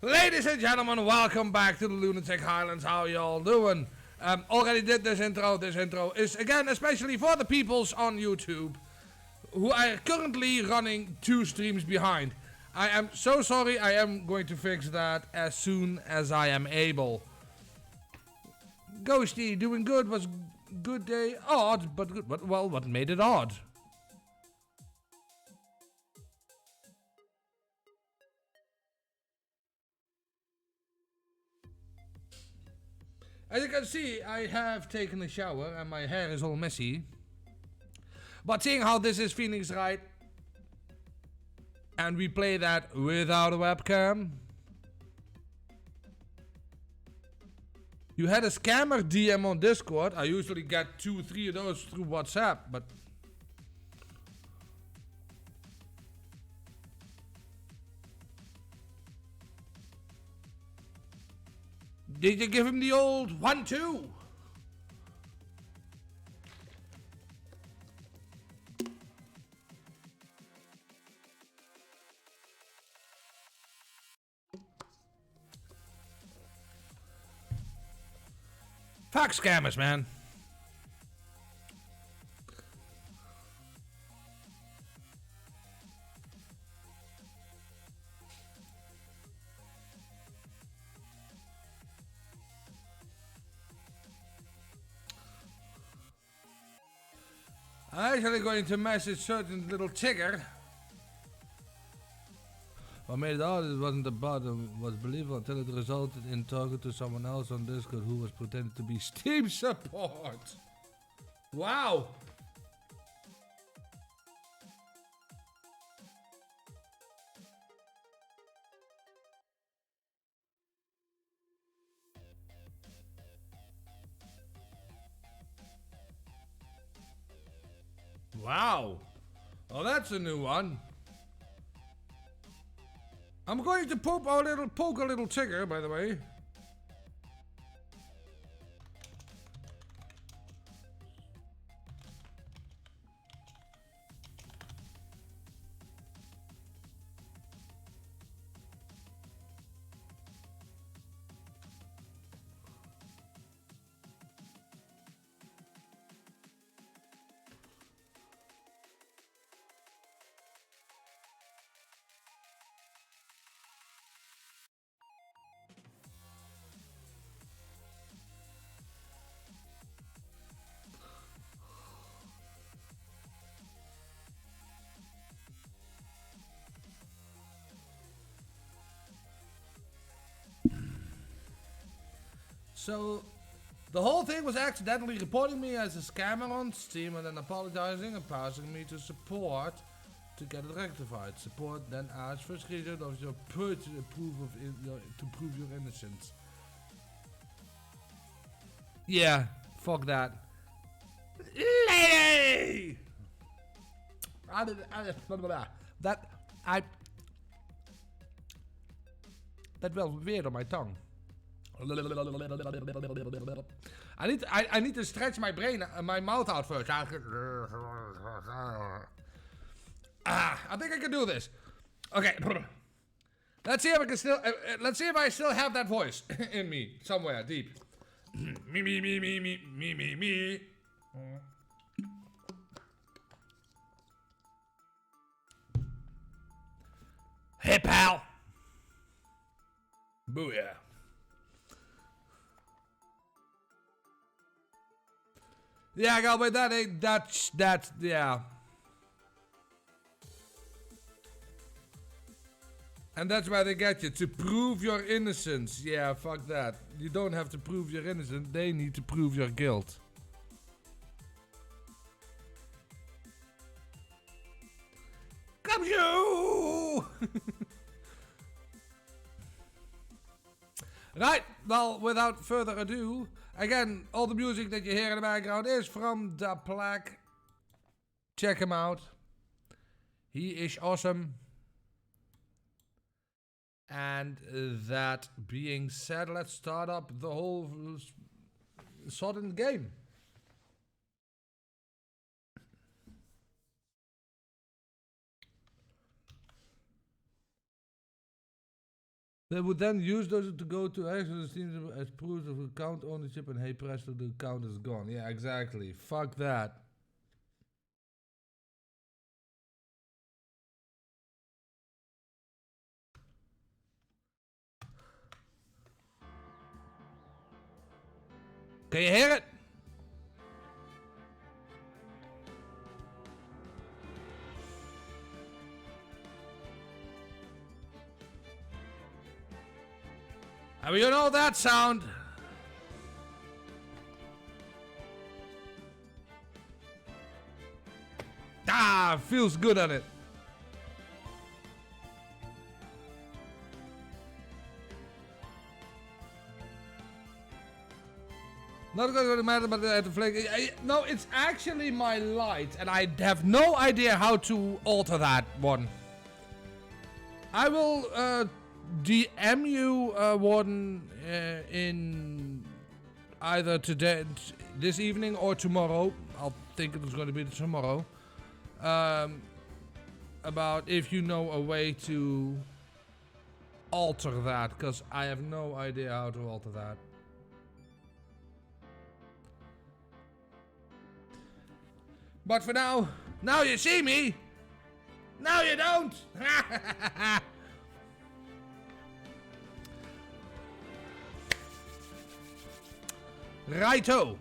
Ladies and gentlemen, welcome back to the Lunatic Highlands. How y'all doing? Already did this intro. This intro is again especially for the peoples on YouTube who are currently running 2 streams behind. I am so sorry. I am going to fix that as soon as I am able. Ghosty, doing good. Was good day odd, but good. But well, what made it odd? As you can see, I have taken a shower and my hair is all messy. But seeing how this is Phoenix Wright, and we play that without a webcam. You had a scammer DM on Discord. I usually get 2-3 of those through WhatsApp, but... Did you give him the old 1-2? Fuck scammers, man. I'm actually going to message certain little Tigger. What made it odd it wasn't the bottom, was believable until it resulted in talking to someone else on Discord who was pretending to be Steam support. Wow. Wow. Oh, that's a new one. I'm going to poke a little Tigger, by the way. So, the whole thing was accidentally reporting me as a scammer on Steam and then apologizing and passing me to support to get it rectified. Support then asked for a screenshot of your purchase to prove your innocence. Yeah, fuck that. Lady! That felt weird on my tongue. I need to stretch my brain, my mouth out first. I think I can do this. Okay. Let's see if I can still. Let's see if I still have that voice in me somewhere deep. Me. Hey pal. Booyah. Yeah, I got with that. That's yeah. And that's why they get you, to prove your innocence. Yeah, fuck that. You don't have to prove your innocence. They need to prove your guilt. Gumshoe! Right, well, without further ado, again, all the music that you hear in the background is from Da Plaque. Check him out. He is awesome. And that being said, let's start up the whole sodden game. They would then use those to go to access teams as proof of account ownership, and hey presto, the account is gone. Yeah, exactly. Fuck that. Can you hear it? I mean, you know that sound. Ah, feels good on it. Not going to matter, but I have to flick. No, it's actually my light, and I have no idea how to alter that one. I will DM you, Warden, in either today, this evening, or tomorrow. I'll think it's going to be tomorrow. About if you know a way to alter that, because I have no idea how to alter that. But for now you see me. Now you don't. Righto.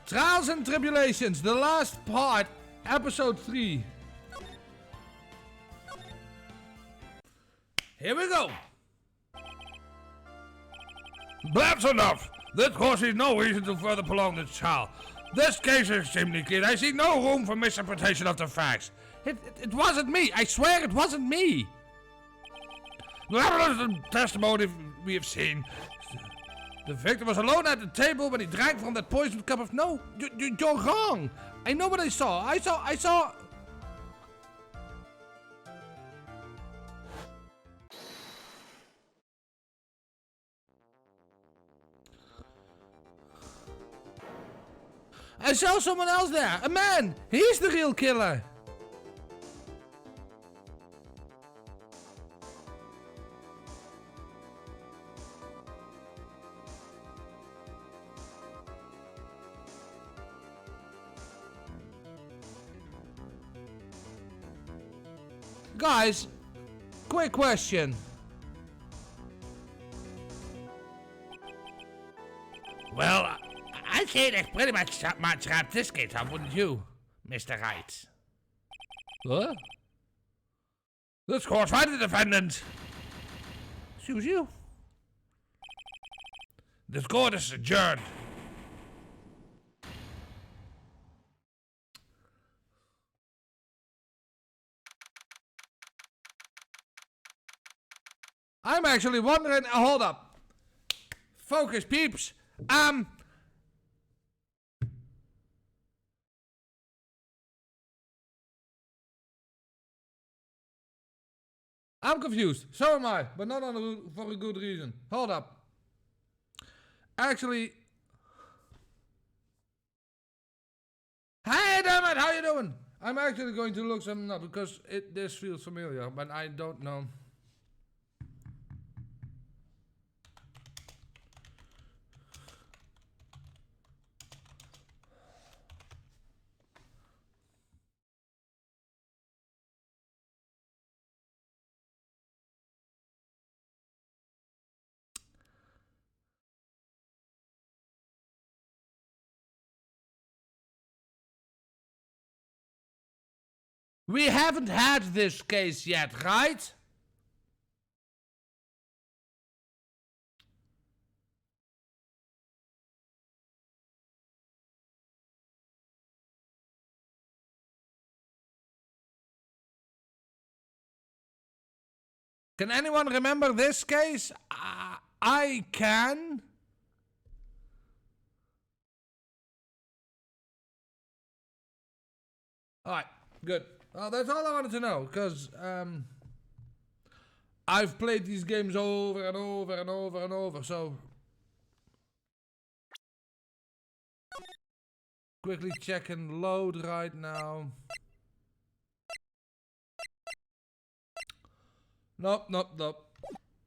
Trials and Tribulations, the last part, episode 3. Here we go. That's enough. This course is no reason to further prolong this trial. This case is extremely clear. I see no room for misinterpretation of the facts. It wasn't me. I swear it wasn't me. The evidence and testimony we have seen. The victim was alone at the table when he drank from that poisoned cup of... No, you're wrong. I know what I saw. I saw... I saw someone else there. A man. He's the real killer. Guys, quick question. Well, I'd say that's pretty much wrapped this case up, wouldn't you, Mr. Wright? What? This court's right, the defendant. Excuse you. This court is adjourned. I'm actually wondering. Hold up. Focus, peeps. I'm confused. So am I, but not for a good reason. Hold up. Actually. Hey, damn it! How you doing? I'm actually going to look something up because this feels familiar, but I don't know. We haven't had this case yet, right? Can anyone remember this case? I can. Alright, good. Well, that's all I wanted to know, because I've played these games over and over and over and over, so Quickly check and load right now. Nope.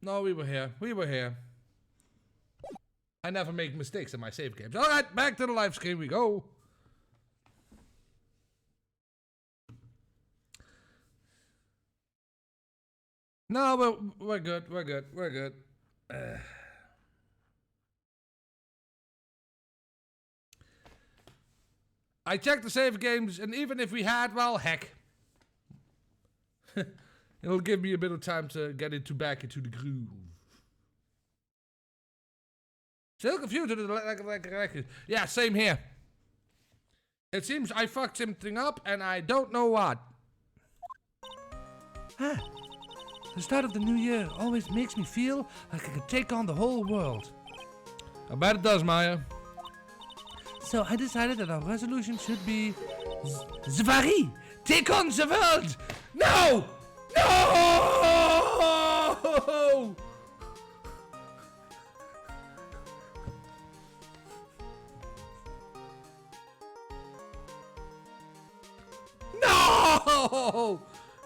No, we were here. I never make mistakes in my save games. Alright, back to the live stream we go. No, we're good. I checked the save games, and even if we had, well, heck. It'll give me a bit of time to get back into the groove. Still confused with the yeah, same here. It seems I fucked something up, and I don't know what. The start of the new year always makes me feel like I could take on the whole world. I bet it does, Maya. So I decided that our resolution should be Zvari! Take on the world! No! No! No!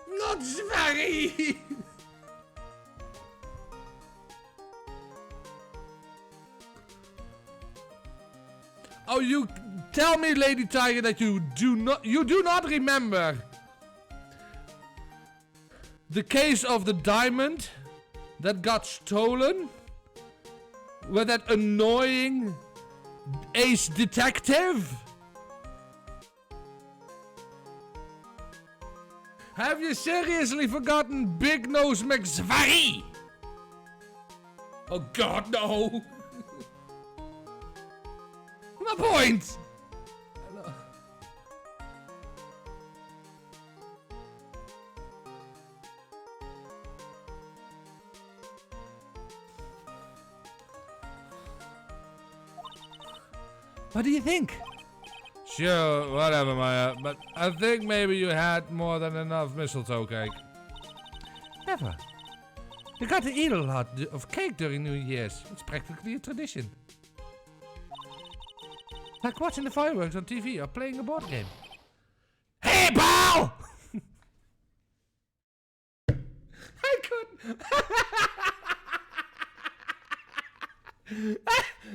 Not Zvari! Oh, you tell me, Lady Tiger, that you do not remember the case of the diamond that got stolen with that annoying ace detective? Have you seriously forgotten Big Nose McZvari? Oh God, no! My point! What do you think? Sure, whatever, Maya, but I think maybe you had more than enough mistletoe cake. Never. You got to eat a lot of cake during New Year's. It's practically a tradition. Like watching the fireworks on TV or playing a board game. Hey, pal! I couldn't.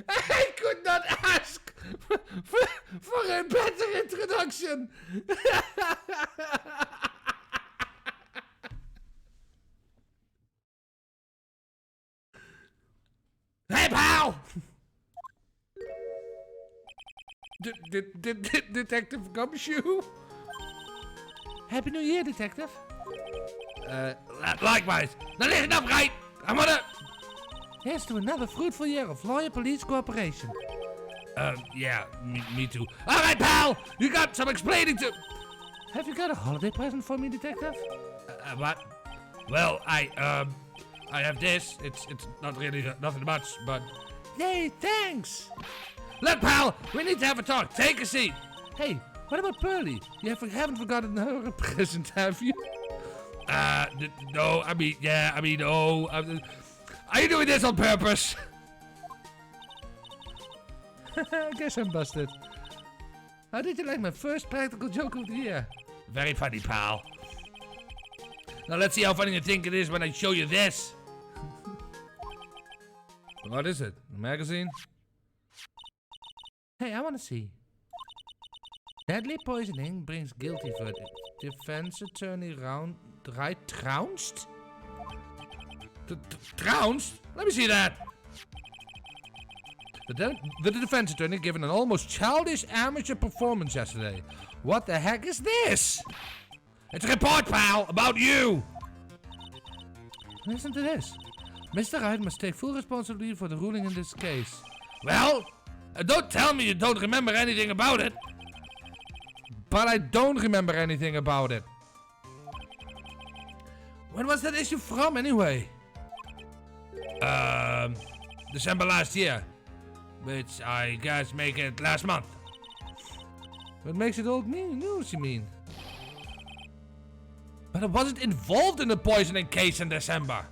I could not ask for a better introduction. Hey, pal! Detective Gumshoe? Happy New Year, Detective. Likewise. Now listen up, right? I'm gonna... Here's to another fruitful year of lawyer police cooperation. Yeah, me too. Alright, pal! You got some explaining to... Have you got a holiday present for me, Detective? What? Well, I have this. It's not really nothing much, but... Yay, thanks! Look, pal, we need to have a talk. Take a seat. Hey, what about Pearly? You haven't forgotten her present, have you? No, no. Are you doing this on purpose? I guess I'm busted. How did you like my first practical joke of the year? Very funny, pal. Now let's see how funny you think it is when I show you this. What is it? A magazine? Hey, I want to see. Deadly poisoning brings guilty verdict. Defense attorney Wright trounced? Trounced? Let me see that. The defense attorney given an almost childish amateur performance yesterday. What the heck is this? It's a report, pal, about you. Listen to this. Mr. Wright must take full responsibility for the ruling in this case. Well, don't tell me you don't remember anything about it. But I don't remember anything about it. When was that issue from, anyway? December last year. Which I guess make it last month. What makes it old news, you mean? But I wasn't involved in the poisoning case in December.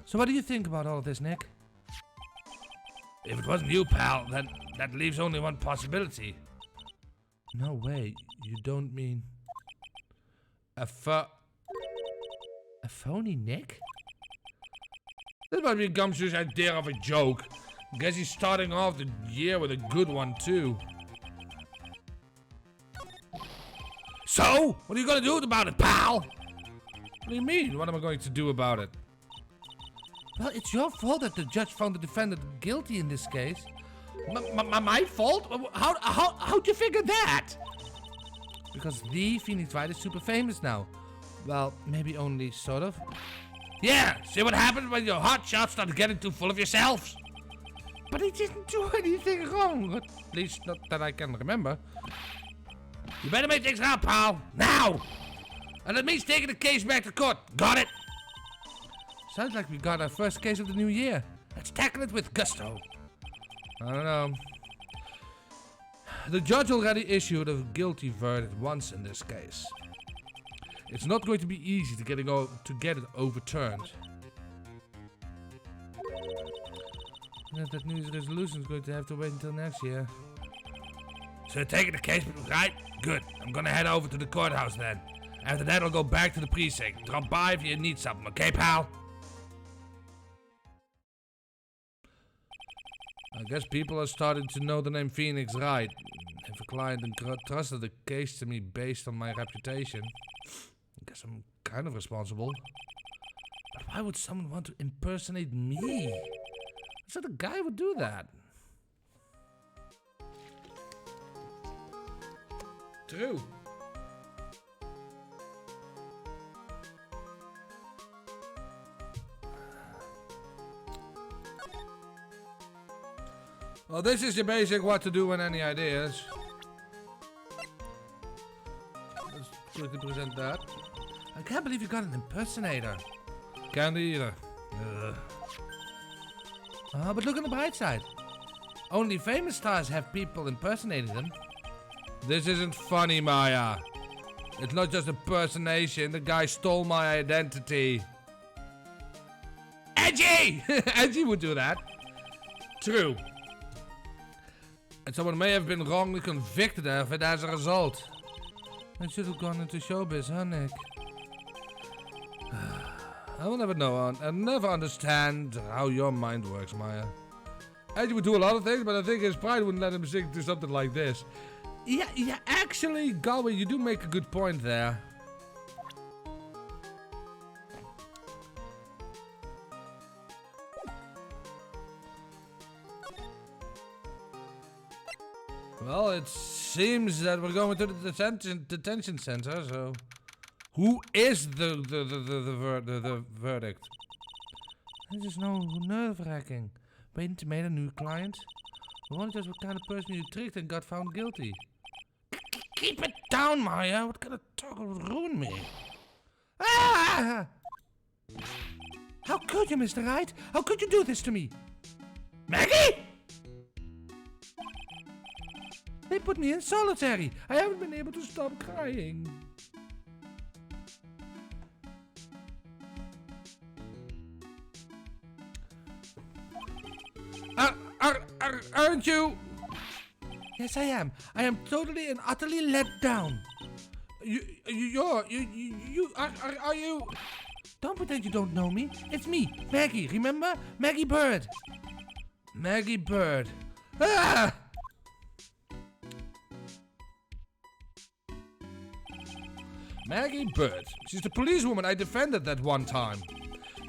So what do you think about all of this, Nick? If it wasn't you, pal, then that leaves only one possibility. No way, you don't mean... A phony Nick? This might be Gumshoe's idea of a joke. Guess he's starting off the year with a good one, too. So? What are you gonna do about it, pal? What do you mean? What am I going to do about it? Well, it's your fault that the judge found the defendant guilty in this case. My fault? How'd you figure that? Because the Phoenix Wright is super famous now. Well, maybe only sort of. Yeah, see what happens when your hot shots start getting too full of yourselves. But he didn't do anything wrong, at least not that I can remember. You better make things out, pal, now! And that means taking the case back to court, got it? Sounds like we got our first case of the new year. Let's tackle it with gusto. I don't know. The judge already issued a guilty verdict once in this case. It's not going to be easy to get it overturned. That New Year's resolution is going to have to wait until next year. So you're taking the case, right? Good. I'm gonna head over to the courthouse then. After that, I'll go back to the precinct. Drop by if you need something, okay, pal? I guess people are starting to know the name Phoenix Wright. If a client entrusted the case to me based on my reputation, I guess I'm kind of responsible. But why would someone want to impersonate me? What sort of guy would do that? True. Well, this is your basic what to do and any ideas. Let's quickly present that. I can't believe you got an impersonator. Can't either. But look on the bright side. Only famous stars have people impersonating them. This isn't funny, Maya. It's not just impersonation. The guy stole my identity. Edgy! Edgy would do that. True. And someone may have been wrongly convicted of it as a result. I should have gone into showbiz, huh, Nick? I will never know. I'll never understand how your mind works, Maya. Edgy would do a lot of things, but I think his pride wouldn't let him sink to something like this. Yeah, actually, Galway, you do make a good point there. Well, it seems that we're going to the detention center, so... Who is the verdict? This is no nerve-wracking. Waiting to meet a new client? I wonder just what kind of person you tricked and got found guilty. Keep it down, Maya. What kind of talk would ruin me? Ah! How could you, Mr. Wright? How could you do this to me? Maggie! They put me in solitary. I haven't been able to stop crying. Aren't you? Yes, I am. I am totally and utterly let down. Are you? Don't pretend you don't know me. It's me, Maggie. Remember? Maggie Bird. Maggie Bird. Ah! Maggie Bird. She's the policewoman I defended that one time.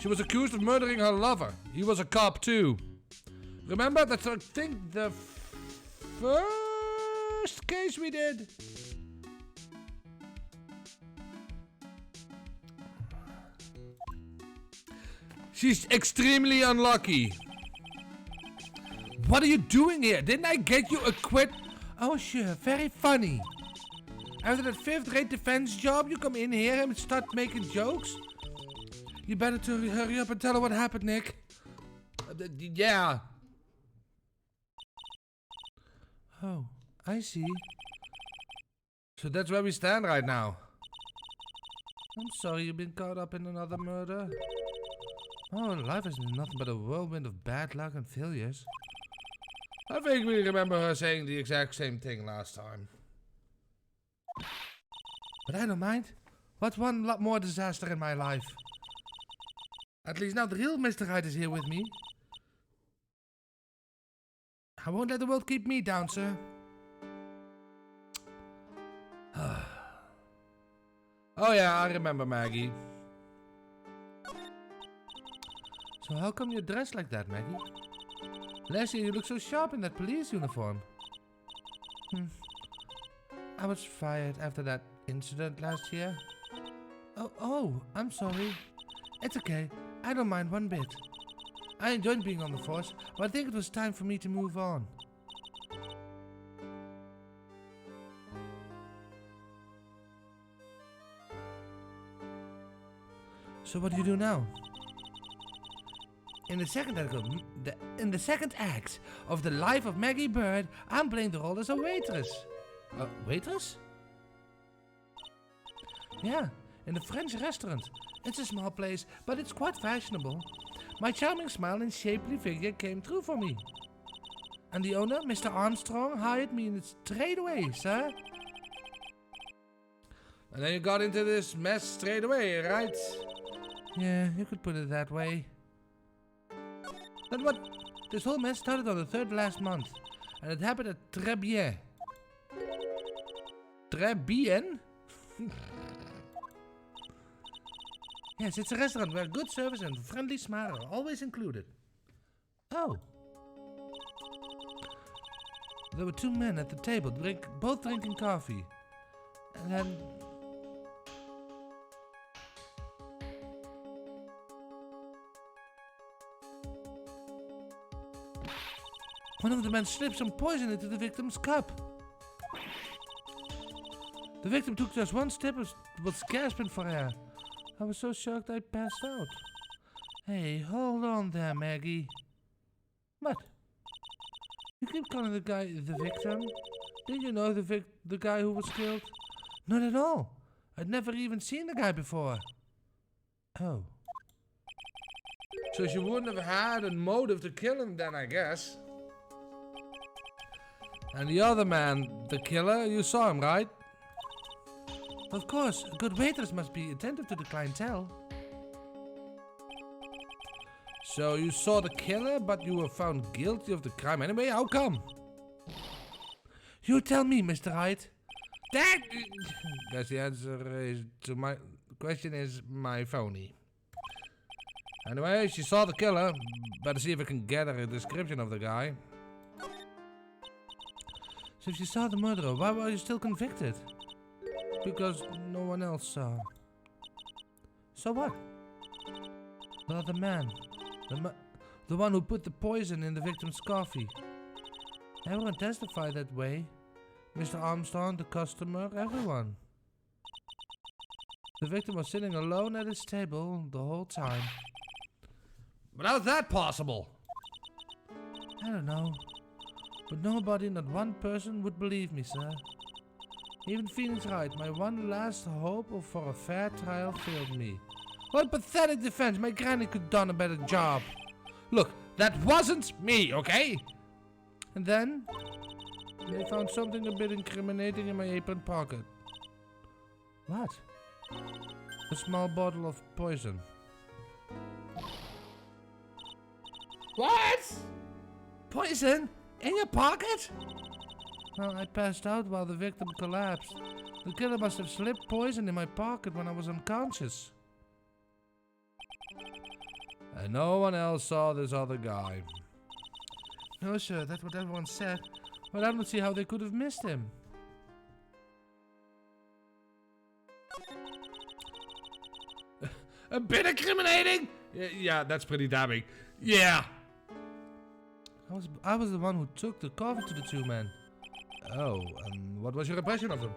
She was accused of murdering her lover. He was a cop too. Remember? That's, I think, the first case we did. She's extremely unlucky. What are you doing here? Didn't I get you acquit? Oh, sure. Very funny. After that fifth-rate defense job, you come in here and start making jokes? You better hurry up and tell her what happened, Nick. Yeah. Oh, I see. So that's where we stand right now. I'm sorry you've been caught up in another murder. Oh, life has been nothing but a whirlwind of bad luck and failures. I vaguely remember her saying the exact same thing last time. But I don't mind. What's one lot more disaster in my life? At least now the real Mr. Wright is here with me. I won't let the world keep me down, sir. Oh yeah, I remember Maggie. So how come you're dressed like that, Maggie? Last year you looked so sharp in that police uniform. I was fired after that incident last year. Oh, I'm sorry. It's okay. I don't mind one bit. I enjoyed being on the force, but I think it was time for me to move on. So what do you do now? In the second act of the life of Maggie Bird, I'm playing the role as a waitress. Waitress? Yeah, in a French restaurant. It's a small place, but it's quite fashionable. My charming smile and shapely figure came true for me. And the owner, Mr. Armstrong, hired me straight away, sir. And then you got into this mess straight away, right? Yeah, you could put it that way. Then what? This whole mess started on the 3rd last month. And it happened at Très Bien. Très Bien? Yes, it's a restaurant where good service and friendly smile are always included. Oh. There were 2 men at the table, both drinking coffee. And then... one of the men slipped some poison into the victim's cup. The victim took just one step and was gasping for air. I was so shocked I passed out. Hey, hold on there, Maggie. What? You keep calling the guy the victim? Did you know the guy who was killed? Not at all. I'd never even seen the guy before. Oh. So she wouldn't have had a motive to kill him then, I guess. And the other man, the killer, you saw him, right? Of course, a good waitress must be attentive to the clientele. So you saw the killer, but you were found guilty of the crime anyway? How come? You tell me, Mr. Wright. That... Guess the answer is to my question is my phony. Anyway, she saw the killer. Better see if I can get her a description of the guy. So if you saw the murderer, why were you still convicted? Because no one else saw. So what? The other man. The one who put the poison in the victim's coffee. Everyone testified that way. Mr. Armstrong, the customer, everyone. The victim was sitting alone at his table the whole time. But how's that possible? I don't know. But nobody, not one person, would believe me, sir. Even Phoenix Wright, my one last hope for a fair trial, failed me. What pathetic defense! My granny could have done a better job. Look, that wasn't me, okay? And then, they found something a bit incriminating in my apron pocket. What? A small bottle of poison. What? Poison? In your pocket? Well, I passed out while the victim collapsed. The killer must have slipped poison in my pocket when I was unconscious. And no one else saw this other guy. No, sir, that's what everyone said. But I don't see how they could have missed him. A bit incriminating? Yeah, that's pretty damning. Yeah. I was the one who took the coffee to the 2 men. Oh, and what was your impression of them?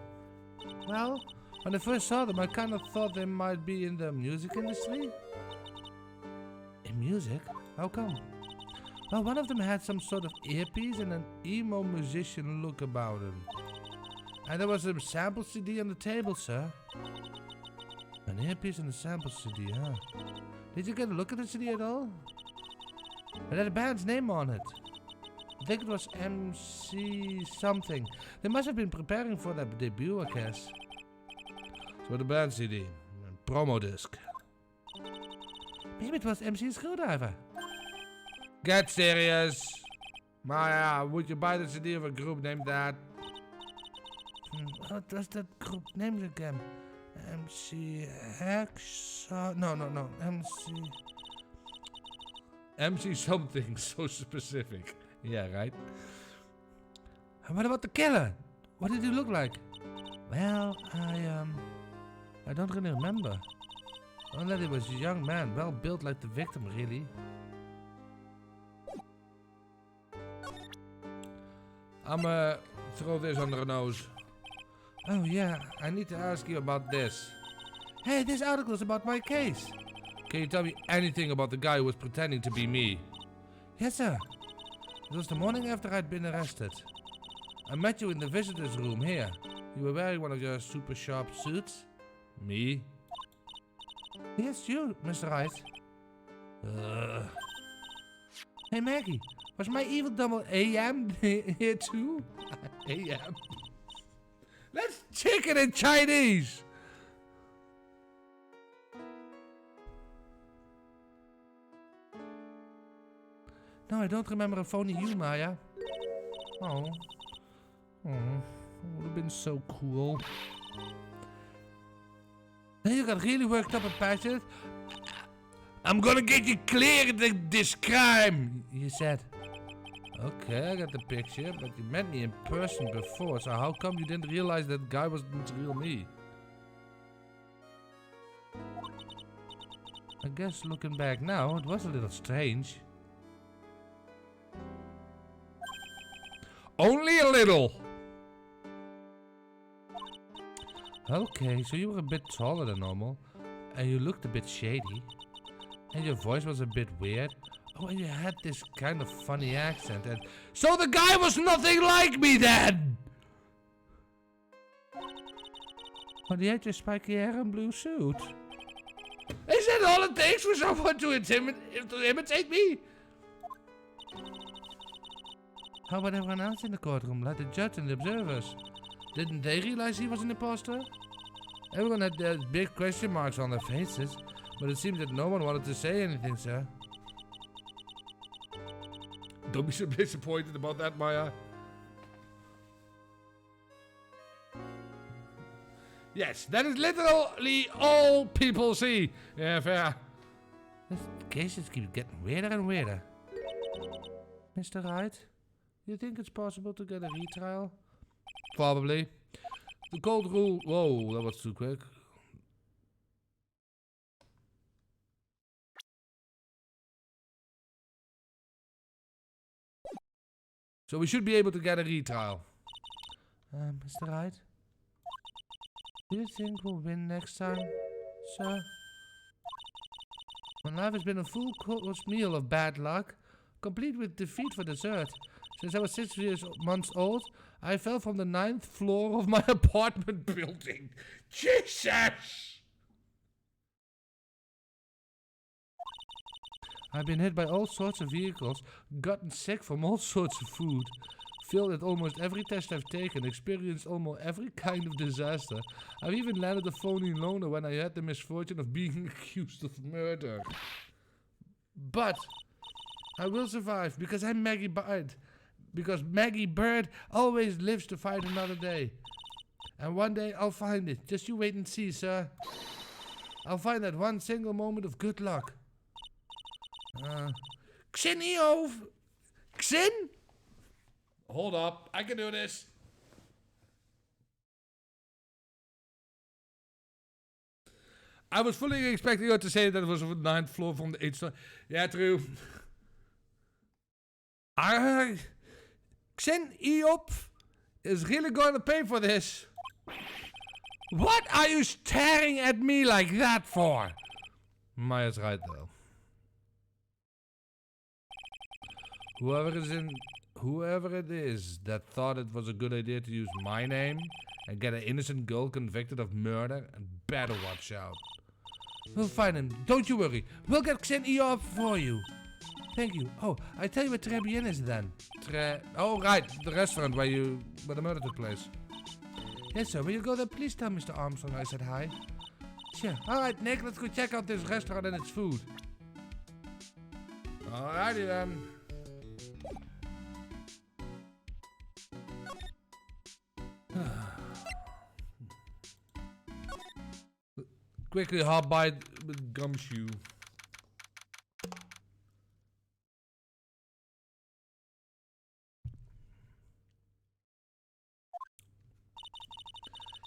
Well, when I first saw them, I kind of thought they might be in the music industry. In music? How come? Well, one of them had some sort of earpiece and an emo musician look about him. And there was a sample CD on the table, sir. An earpiece and a sample CD, huh? Did you get a look at the CD at all? It had a band's name on it. I think it was MC something. They must have been preparing for their debut, I guess. So the band CD. Promo disc. Maybe it was MC Screwdriver. Get serious. Maya, would you buy the CD of a group named that? What was that group named again? MC Hex? No. MC something so specific. Yeah, right. And what about the killer? What did he look like? Well, I don't really remember. Only that he was a young man, well built like the victim, really. I'm throw this under her nose. Oh yeah, I need to ask you about this. Hey, this article is about my case. Can you tell me anything about the guy who was pretending to be me? Yes, sir. It was the morning after I'd been arrested. I met you in the visitor's room here. You were wearing one of your super sharp suits. Me? Yes, you, Mr. Wright. Hey, Maggie. Was my evil double AM here too? AM. Let's check it in Chinese. No, I don't remember a phony you, Maya. Oh. It would have been so cool. Then you got really worked up and passionate. I'm gonna get you cleared of this crime, you said. Okay, I got the picture, but you met me in person before, so how come you didn't realize that guy wasn't the real me? I guess looking back now, it was a little strange. Only a little! Okay, so you were a bit taller than normal, and you looked a bit shady, and your voice was a bit weird. Oh, and you had this kind of funny accent, and so the guy was nothing like me then! But he had your spiky hair and blue suit. Is that all it takes for someone to imitate me? How about everyone else in the courtroom, like the judge and the observers? Didn't they realize he was an imposter? Everyone had their big question marks on their faces, but it seemed that no one wanted to say anything, sir. Don't be so disappointed about that, Maya. Yes, that is literally all people see. Yeah, fair. This case just keeps getting weirder and weirder. Mr. Wright, you think it's possible to get a retrial? Probably. The cold rule... Whoa, that was too quick. So we should be able to get a retrial. Mr. Wright? Do you think we'll win next time, sir? My life has been a full course meal of bad luck, complete with defeat for dessert. Since I was 6 months old, I fell from the 9th floor of my apartment building. Jesus! I've been hit by all sorts of vehicles, gotten sick from all sorts of food, failed at almost every test I've taken, experienced almost every kind of disaster. I've even landed a phony loner when I had the misfortune of being accused of murder. But I will survive because I'm Maggie Bird. Because Maggie Bird always lives to fight another day. And one day I'll find it. Just you wait and see, sir. I'll find that one single moment of good luck. Xin? Hold up, I can do this. I was fully expecting you to say that it was on the 9th floor from the 8th story. Yeah, true. Xin Eop is really going to pay for this. What are you staring at me like that for? Maya's right though. Whoever it is that thought it was a good idea to use my name and get an innocent girl convicted of murder, and better watch out. We'll find him, don't you worry. We'll get Xin Eop for you. Thank you. Oh, I tell you where Très Bien is then. Oh, right. The restaurant where the murder took place. Yes, sir. Will you go there? Please tell Mr. Armstrong I said hi. Sure. Alright, Nick. Let's go check out this restaurant and its food. Alrighty then. Quickly hop by with Gumshoe.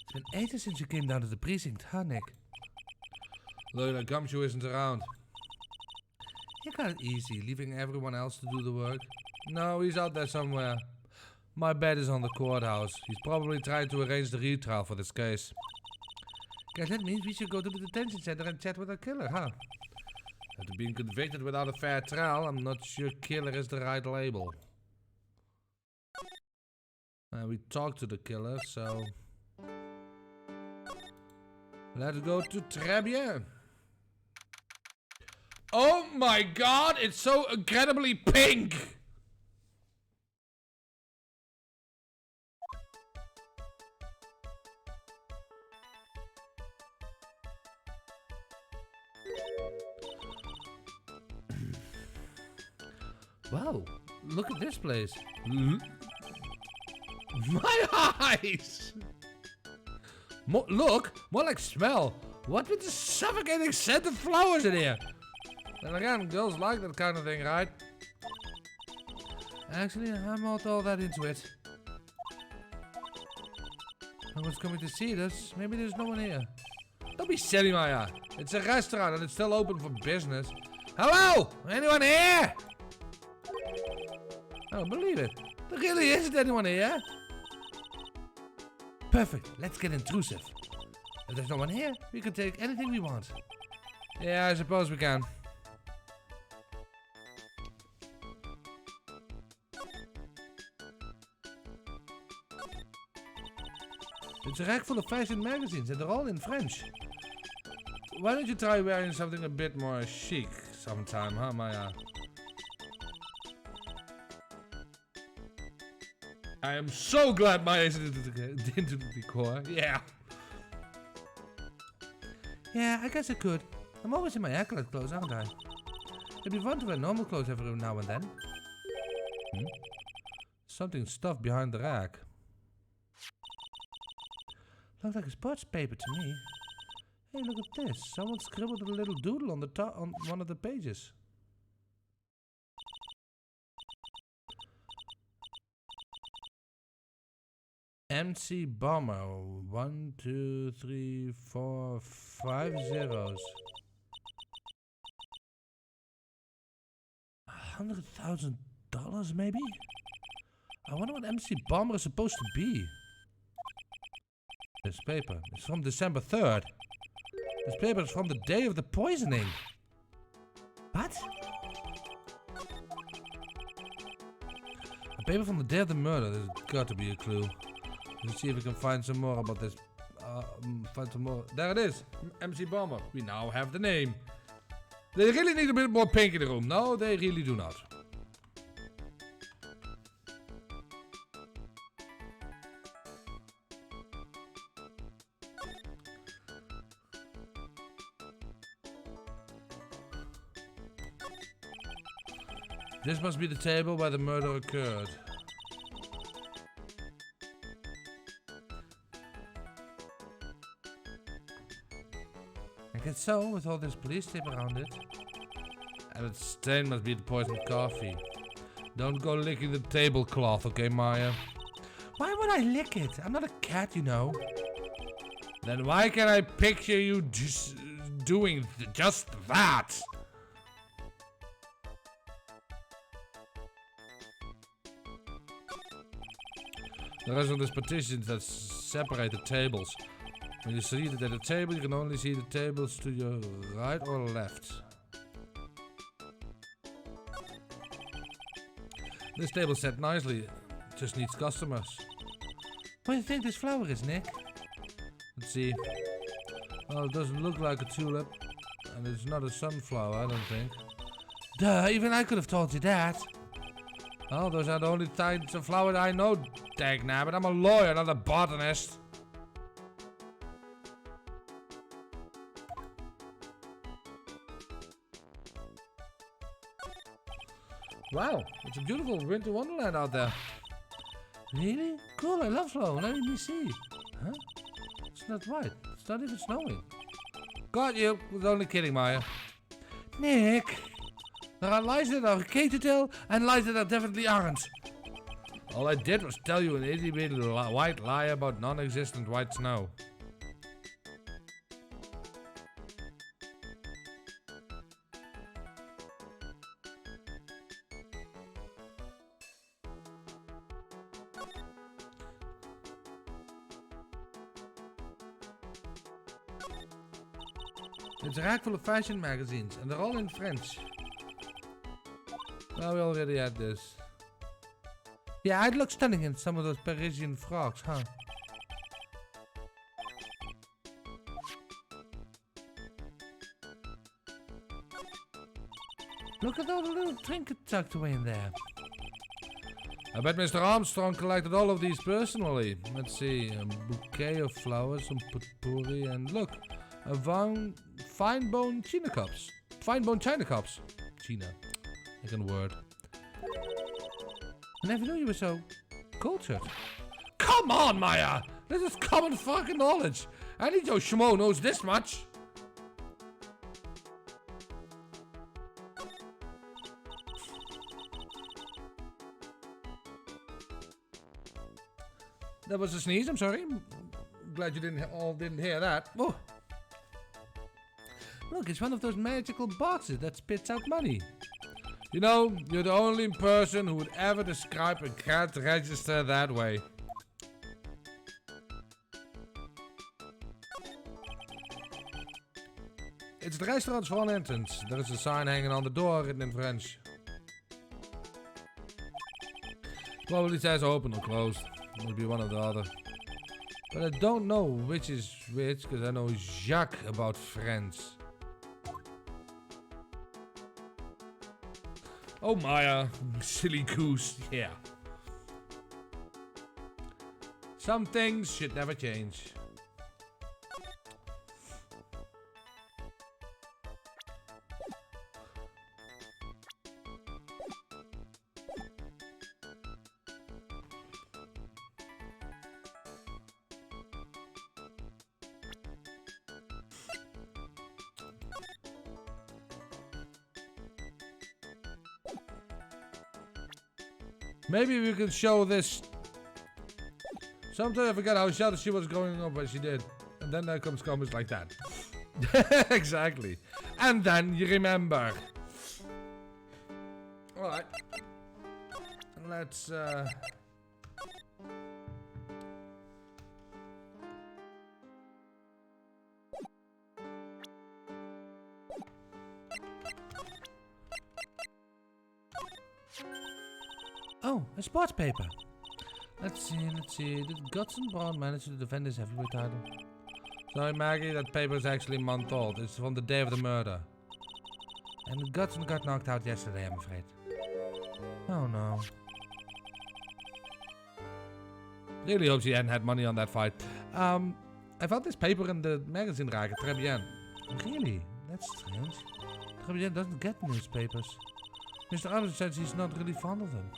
It's been ages since you came down to the precinct, huh, Nick? Look, like Gumshoe isn't around. You got it easy, leaving everyone else to do the work. No, he's out there somewhere. My bet is on the courthouse. He's probably trying to arrange the retrial for this case. Guess that means we should go to the detention center and chat with our killer, huh? After being convicted without a fair trial, I'm not sure killer is the right label. We talked to the killer, so... let's go to Très Bien. Oh my god, it's so incredibly pink! Wow, look at this place. My eyes! Look, more like smell. What with the suffocating scent of flowers in here? And again, girls like that kind of thing, right? Actually, I'm not all that into it. No one's coming to see us. Maybe there's no one here. Don't be silly, Maya. It's a restaurant and it's still open for business. Hello? Anyone here? I don't believe it. There really isn't anyone here. Perfect. Let's get intrusive. If there's no one here, we can take anything we want. Yeah, I suppose we can. It's a rack full of fashion magazines and they're all in French. Why don't you try wearing something a bit more chic sometime, huh, Maya? I am so glad Maya is into the decor. Yeah. Yeah, I guess I could. I'm always in my acolyte clothes, aren't I? It'd be fun to wear normal clothes every now and then. Something stuffed behind the rack. Looks like a sports paper to me. Hey, look at this. Someone scribbled a little doodle on the top on one of the pages. MC Bomber. 1, 2, 3, 4, 5 zeros. $100,000 maybe? I wonder what MC Bomber is supposed to be. This paper is from December 3rd. This paper is from the day of the poisoning. What? A paper from the day of the murder. There's got to be a clue. Let's see if we can find some more about this. Find some more. There it is. MC Bomber. We now have the name. They really need a bit more pink in the room. No, they really do not. This must be the table where the murder occurred. I guess so, with all this police tape around it. And its stain must be the poisoned coffee. Don't go licking the tablecloth, okay, Maya? Why would I lick it? I'm not a cat, you know. Then why can't I picture you just doing just that? The rest of this partitions that separate the tables. When you see it at a table, you can only see the tables to your right or left. This table set nicely, just needs customers. What do you think this flower is, Nick? Let's see. Well, it doesn't look like a tulip, and it's not a sunflower, I don't think. Duh, even I could have told you that. Oh, those are the only types of flowers I know, dagnabbit. I'm a lawyer, not a botanist. Wow, it's a beautiful winter wonderland out there. Really? Cool, I love snow. Let me see. Huh? It's not white. It's not even snowing. Got you. I was only kidding, Maya. Nick. There are lies that are okay to tell and lies that are definitely aren't. All I did was tell you an itty-bitty white lie about non-existent white snow. It's a rack full of fashion magazines, and they're all in French. Well, we already had this. Yeah, I'd look stunning in some of those Parisian frocks, huh? Look at all the little trinkets tucked away in there. I bet Mr. Armstrong collected all of these personally. Let's see, a bouquet of flowers, some potpourri, and look, a fine bone china cups. Fine bone china cups. China. Like a word. I never knew you were so cultured. Come on, Maya! This is common fucking knowledge. Any Joe Schmo knows this much. That was a sneeze, I'm sorry. Glad you didn't hear that. Oh. Look, it's one of those magical boxes that spits out money. You know, you're the only person who would ever describe a cash register that way. It's the restaurant's front entrance. There is a sign hanging on the door written in French. Probably says open or closed. It'll be one or the other. But I don't know which is which, because I know Jacques about French. Oh, Maya, silly goose, yeah. Some things should never change. Maybe we can show this. Sometimes I forget how sheltered she was growing up, but she did. And then there comes comments like that. Exactly. And then you remember. Alright. Let's Oh, a sports paper. Let's see. Did Gutson Brown manage to defend his heavyweight title? Sorry, Maggie, that paper is actually a month old. It's from the day of the murder. And Gutson got knocked out yesterday, I'm afraid. Oh no. Really hope she hadn't had money on that fight. I found this paper in the magazine rack at Trebien. Really? That's strange. Trebien doesn't get newspapers. Mr. Adams says he's not really fond of them.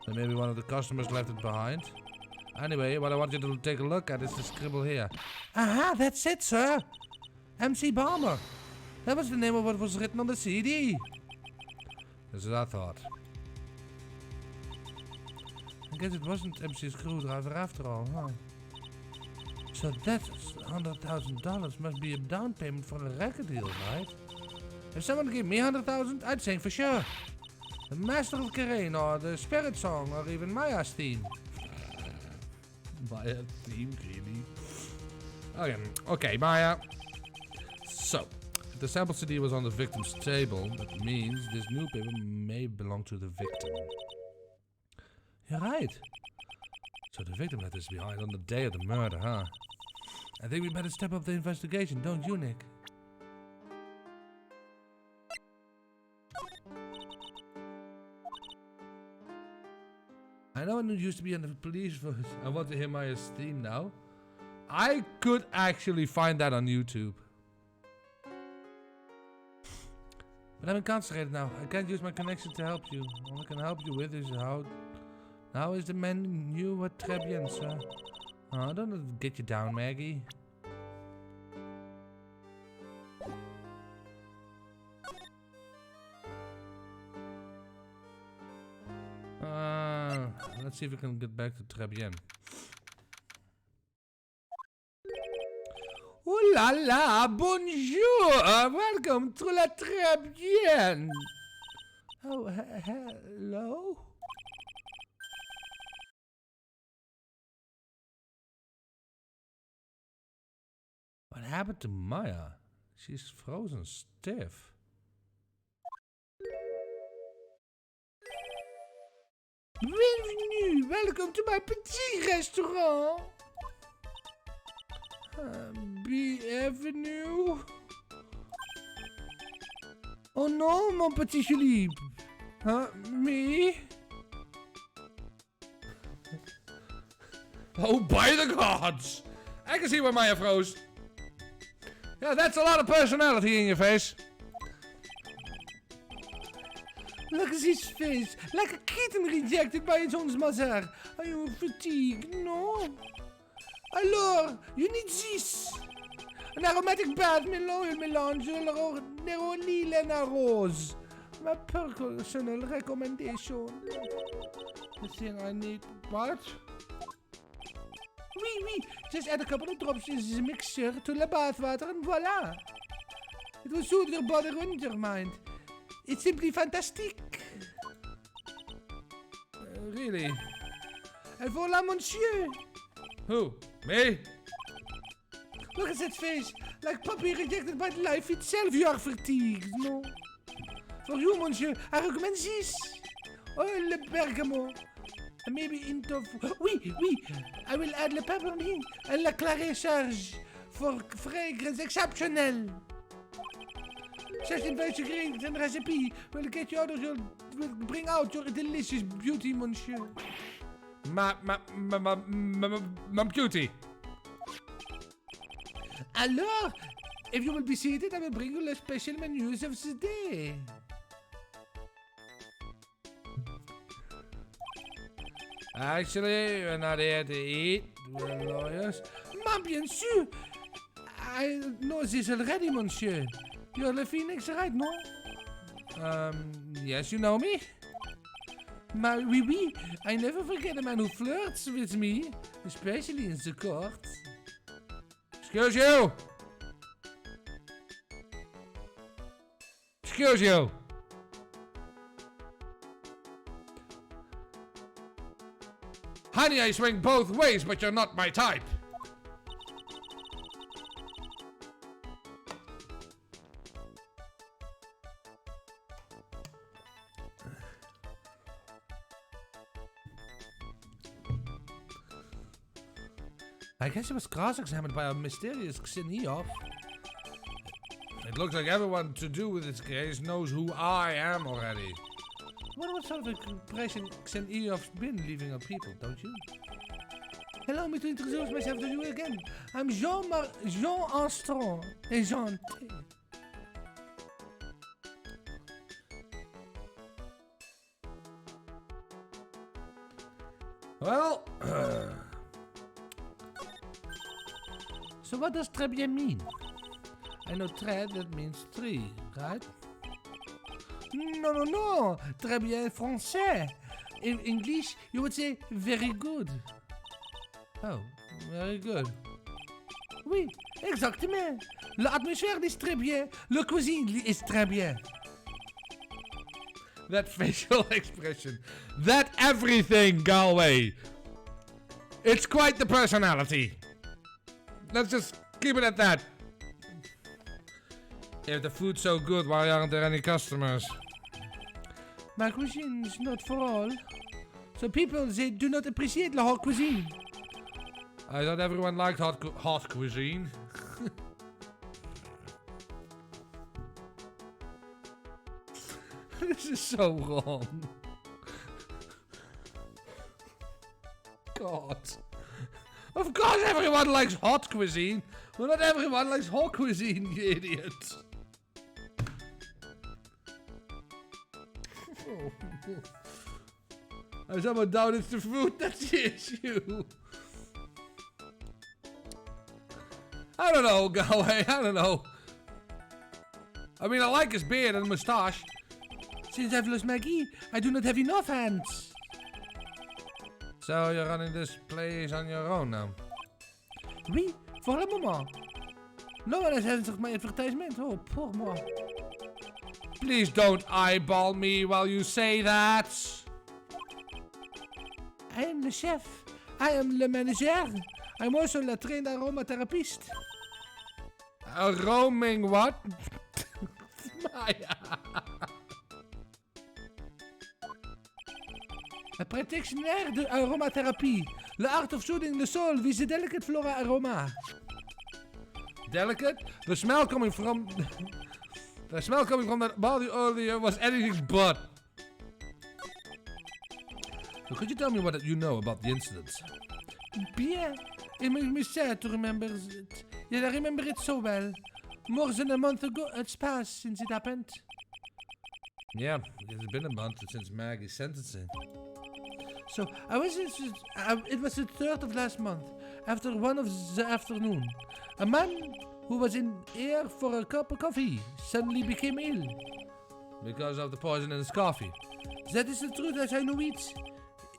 Then maybe one of the customers left it behind. Anyway, what I want you to take a look at is the scribble here. Aha, that's it, sir. MC Balmer. That was the name of what was written on the CD. This is our thought. I guess it wasn't MC Screwdriver after all, huh? So that's $100,000 must be a down payment for a record deal, right? If someone gave me $100,000, I'd sing for sure. The Master of Karain, or the Spirit Song, or even Maya's theme. Maya's theme, really? Okay, Maya. So, if the sample CD was on the victim's table, that means this newspaper may belong to the victim. You're right. So the victim left this behind on the day of the murder, huh? I think we better step up the investigation, don't you, Nick? I know I used to be on the police force. I want to hear my esteem now. I could actually find that on YouTube. But I'm incarcerated now. I can't use my connection to help you. All I can help you with is how is the menu at très bien, sir. Oh, don't get you down, Maggie. Let's see if we can get back to très bien. Oh la la, bonjour! Welcome to la très bien! Oh, hello? What happened to Maya? She's frozen stiff. Bienvenue! Welcome to my petit restaurant! Bienvenue? Oh non, mon petit Philippe! Me? Oh, by the gods! I can see where Maya froze. Yeah, that's a lot of personality in your face. Look at his face, like a kitten rejected by its own mother. Are you fatigued? No? Alors, you need this. An aromatic bath mélange neroli and rose. My personal recommendation. The thing I need, what? Oui, just add a couple of drops in this mixture to the bathwater and voila. It will soothe your body and your mind. It's simply fantastic. Really? And voila, monsieur. Who? Me? Look at that face. Like puppy rejected by life itself. You are fatigued, no? For you, monsieur, I recommend this. Oh, le bergamot. Maybe in tofu. Oui. I will add le peppermint and la claret charge for fragrance exceptional. Such invites ingredients and recipe will get you out of your, will bring out your delicious beauty, monsieur. My beauty. Alors, if you will be seated, I will bring you the special menus of the day. Actually, we're not here to eat. We're lawyers. Ma bien sûr. I know this already, monsieur. You're the Phoenix Wright, no? Yes, you know me? Oui. I never forget a man who flirts with me, especially in the court. Excuse you! Excuse you! Honey, I swing both ways, but you're not my type. I guess he was cross-examined by a mysterious Xenioff. It looks like everyone to do with this case knows who I am already. What sort of impression Xenioff's been leaving on people, don't you? Allow me to introduce myself to you again. I'm Jean Armstrong. Enchanté. Well, so what does très bien mean? I know très, that means three, right? No. Très bien français. In English, you would say very good. Oh, very good. Oui, exactement. L'atmosphère is très bien. Le cuisine is très bien. That facial expression. That everything, Galway. It's quite the personality. Let's just keep it at that. If the food's so good, why aren't there any customers? My cuisine is not for all. So people, they do not appreciate the hot cuisine. I thought everyone liked hot cuisine. This is so wrong. God. Of course everyone likes hot cuisine. Well, not everyone likes hot cuisine, you idiot. I someone doubt it's the food that's the issue. I don't know, Galway, I don't know. I mean, I like his beard and moustache. Since I've lost Maggie, I do not have enough hands. So you're running this place on your own now? Oui, pour le moment. No one has answered my advertisement. Oh, poor moi. Please don't eyeball me while you say that. I am the chef. I am le manager. I'm also a trained aromatherapist. A roaming what? A practitioner de aromatherapie. The art of soothing the soul with a delicate flora aroma. Delicate? The smell coming from... the smell coming from that body earlier was anything but. So could you tell me what you know about the incident? Bien. It makes me sad to remember it. Yet I remember it so well. More than a month ago, it's passed since it happened. Yeah, it's been a month since Maggie's sentencing. So, it was the 3rd of last month, after 1 of the afternoon. A man who was in here for a cup of coffee suddenly became ill. Because of the poison in his coffee. That is the truth as I know it.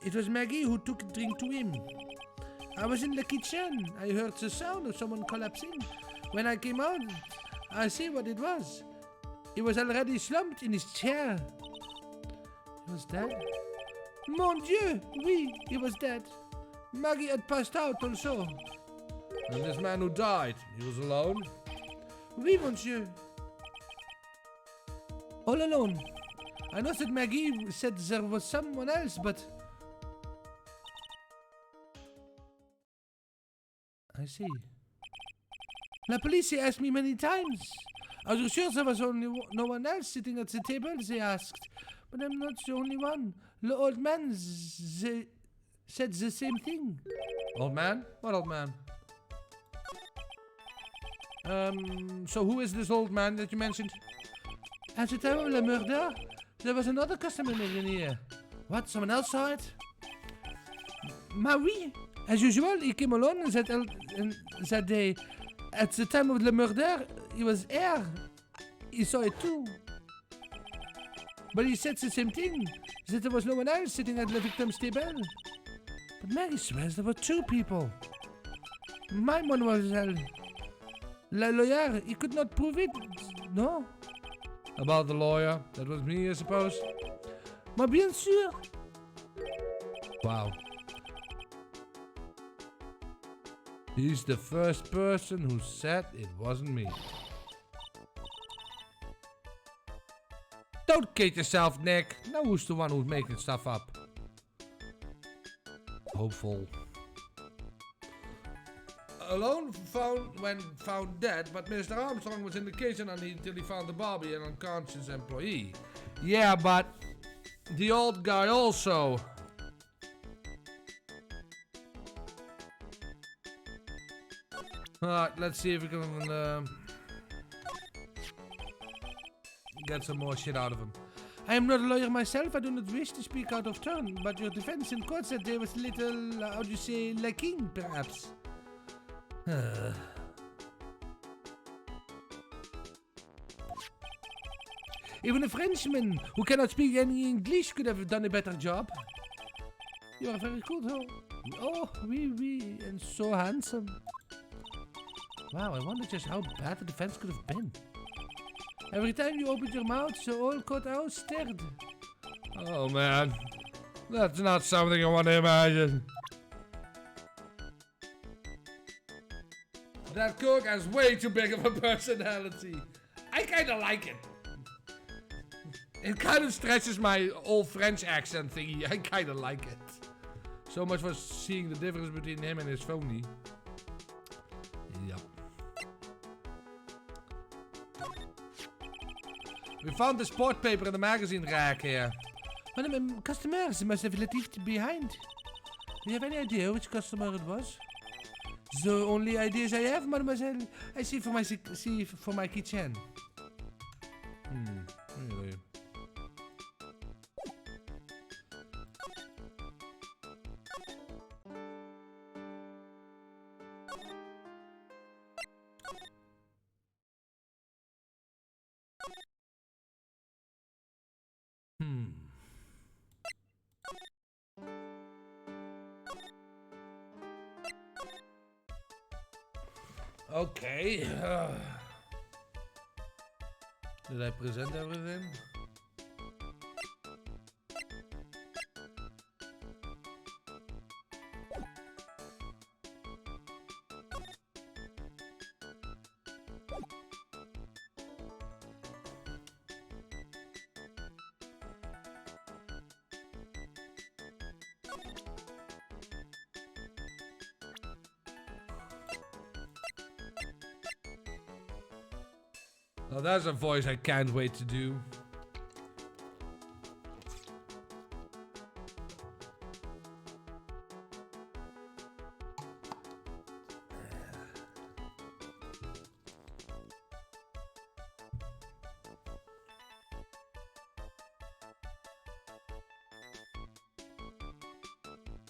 It was Maggie who took a drink to him. I was in the kitchen. I heard the sound of someone collapsing. When I came out, I see what it was. He was already slumped in his chair. He was dead. Mon Dieu, oui, he was dead. Maggie had passed out also. And this man who died, he was alone? Oui, monsieur. All alone. I know that Maggie said there was someone else, but... I see. La police asked me many times. Are you sure there was only no one else sitting at the table? They asked. But I'm not the only one. The old man said the same thing. Old man? What old man? So who is this old man that you mentioned? At the time of the murder, there was another customer in here. What? Someone else saw it? Oui. As usual, he came alone and that day. At the time of the murder, he was here. He saw it too. But he said the same thing, that there was no one else sitting at the victim's table. But Maggie swears there were 2 people. My mademoiselle. The lawyer, he could not prove it. No. About the lawyer? That was me, I suppose. Mais bien sûr. Wow. He's the first person who said it wasn't me. Don't kid yourself, Nick. Now who's the one who's making stuff up? Hopeful. Alone when found dead, but Mr. Armstrong was in the kitchen until he found the Barbie, an unconscious employee. Yeah, but the old guy also. Alright, let's see if we can get some more shit out of him. I am not a lawyer myself, I do not wish to speak out of turn, but your defense in court said there was a little, how do you say, lacking, perhaps. Even a Frenchman who cannot speak any English could have done a better job. You are very good, oh. Oh, oui, oui, and so handsome. Wow, I wonder just how bad the defense could have been. Every time you opened your mouth, the whole courthouse stared. Oh man, that's not something I want to imagine. That cook has way too big of a personality. I kinda like it. It kind of stretches my old French accent thingy. I kinda like it. So much for seeing the difference between him and his phony. Yep. We found the sport paper in the magazine rack here. One of my customers must have left it behind. you have any idea which customer it was? It's the only ideas I have, mademoiselle. I see for my kitchen. Really? Okay. Did I present everything? Oh, that's a voice I can't wait to do.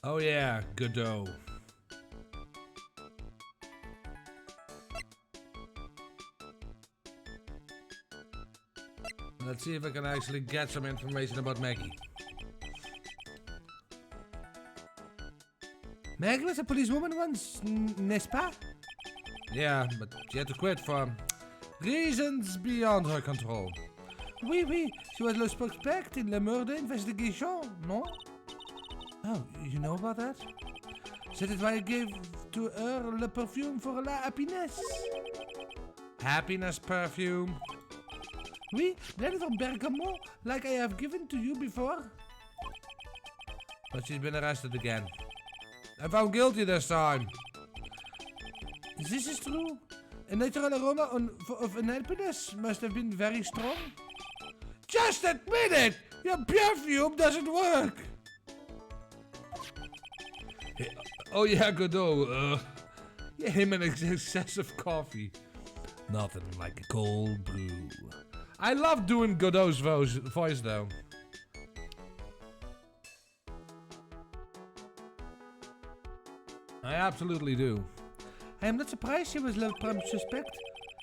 Oh yeah, Godot. Let's see if I can actually get some information about Maggie. Maggie was a policewoman once, n'est-ce pas? Yeah, but she had to quit for reasons beyond her control. Oui, oui, she was le suspect in the murder investigation, no? Oh, you know about that? That is why I gave to her le perfume for la happiness. Happiness perfume. Oui, blended from bergamot, like I have given to you before. But she's been arrested again. I found guilty this time. This is true. A natural aroma of happiness must have been very strong. Just admit it! Your perfume doesn't work! Oh yeah, Godot. Yeah, him and excessive coffee. Nothing like a cold brew. I love doing Godot's voice though. I absolutely do. I am not surprised she was the prime suspect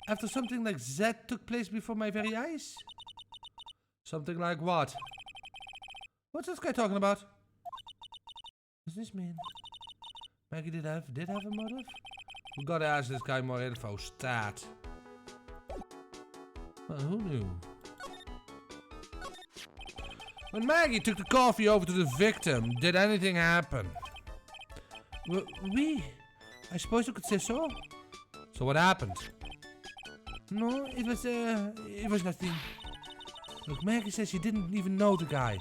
after something like that took place before my very eyes. Something like what? What's this guy talking about? What does this mean? Maggie did have a motive? We gotta ask this guy more info. Stat. Well, who knew? When Maggie took the coffee over to the victim, did anything happen? Oui, I suppose you could say so. So what happened? No, it was nothing. Look, Maggie says she didn't even know the guy,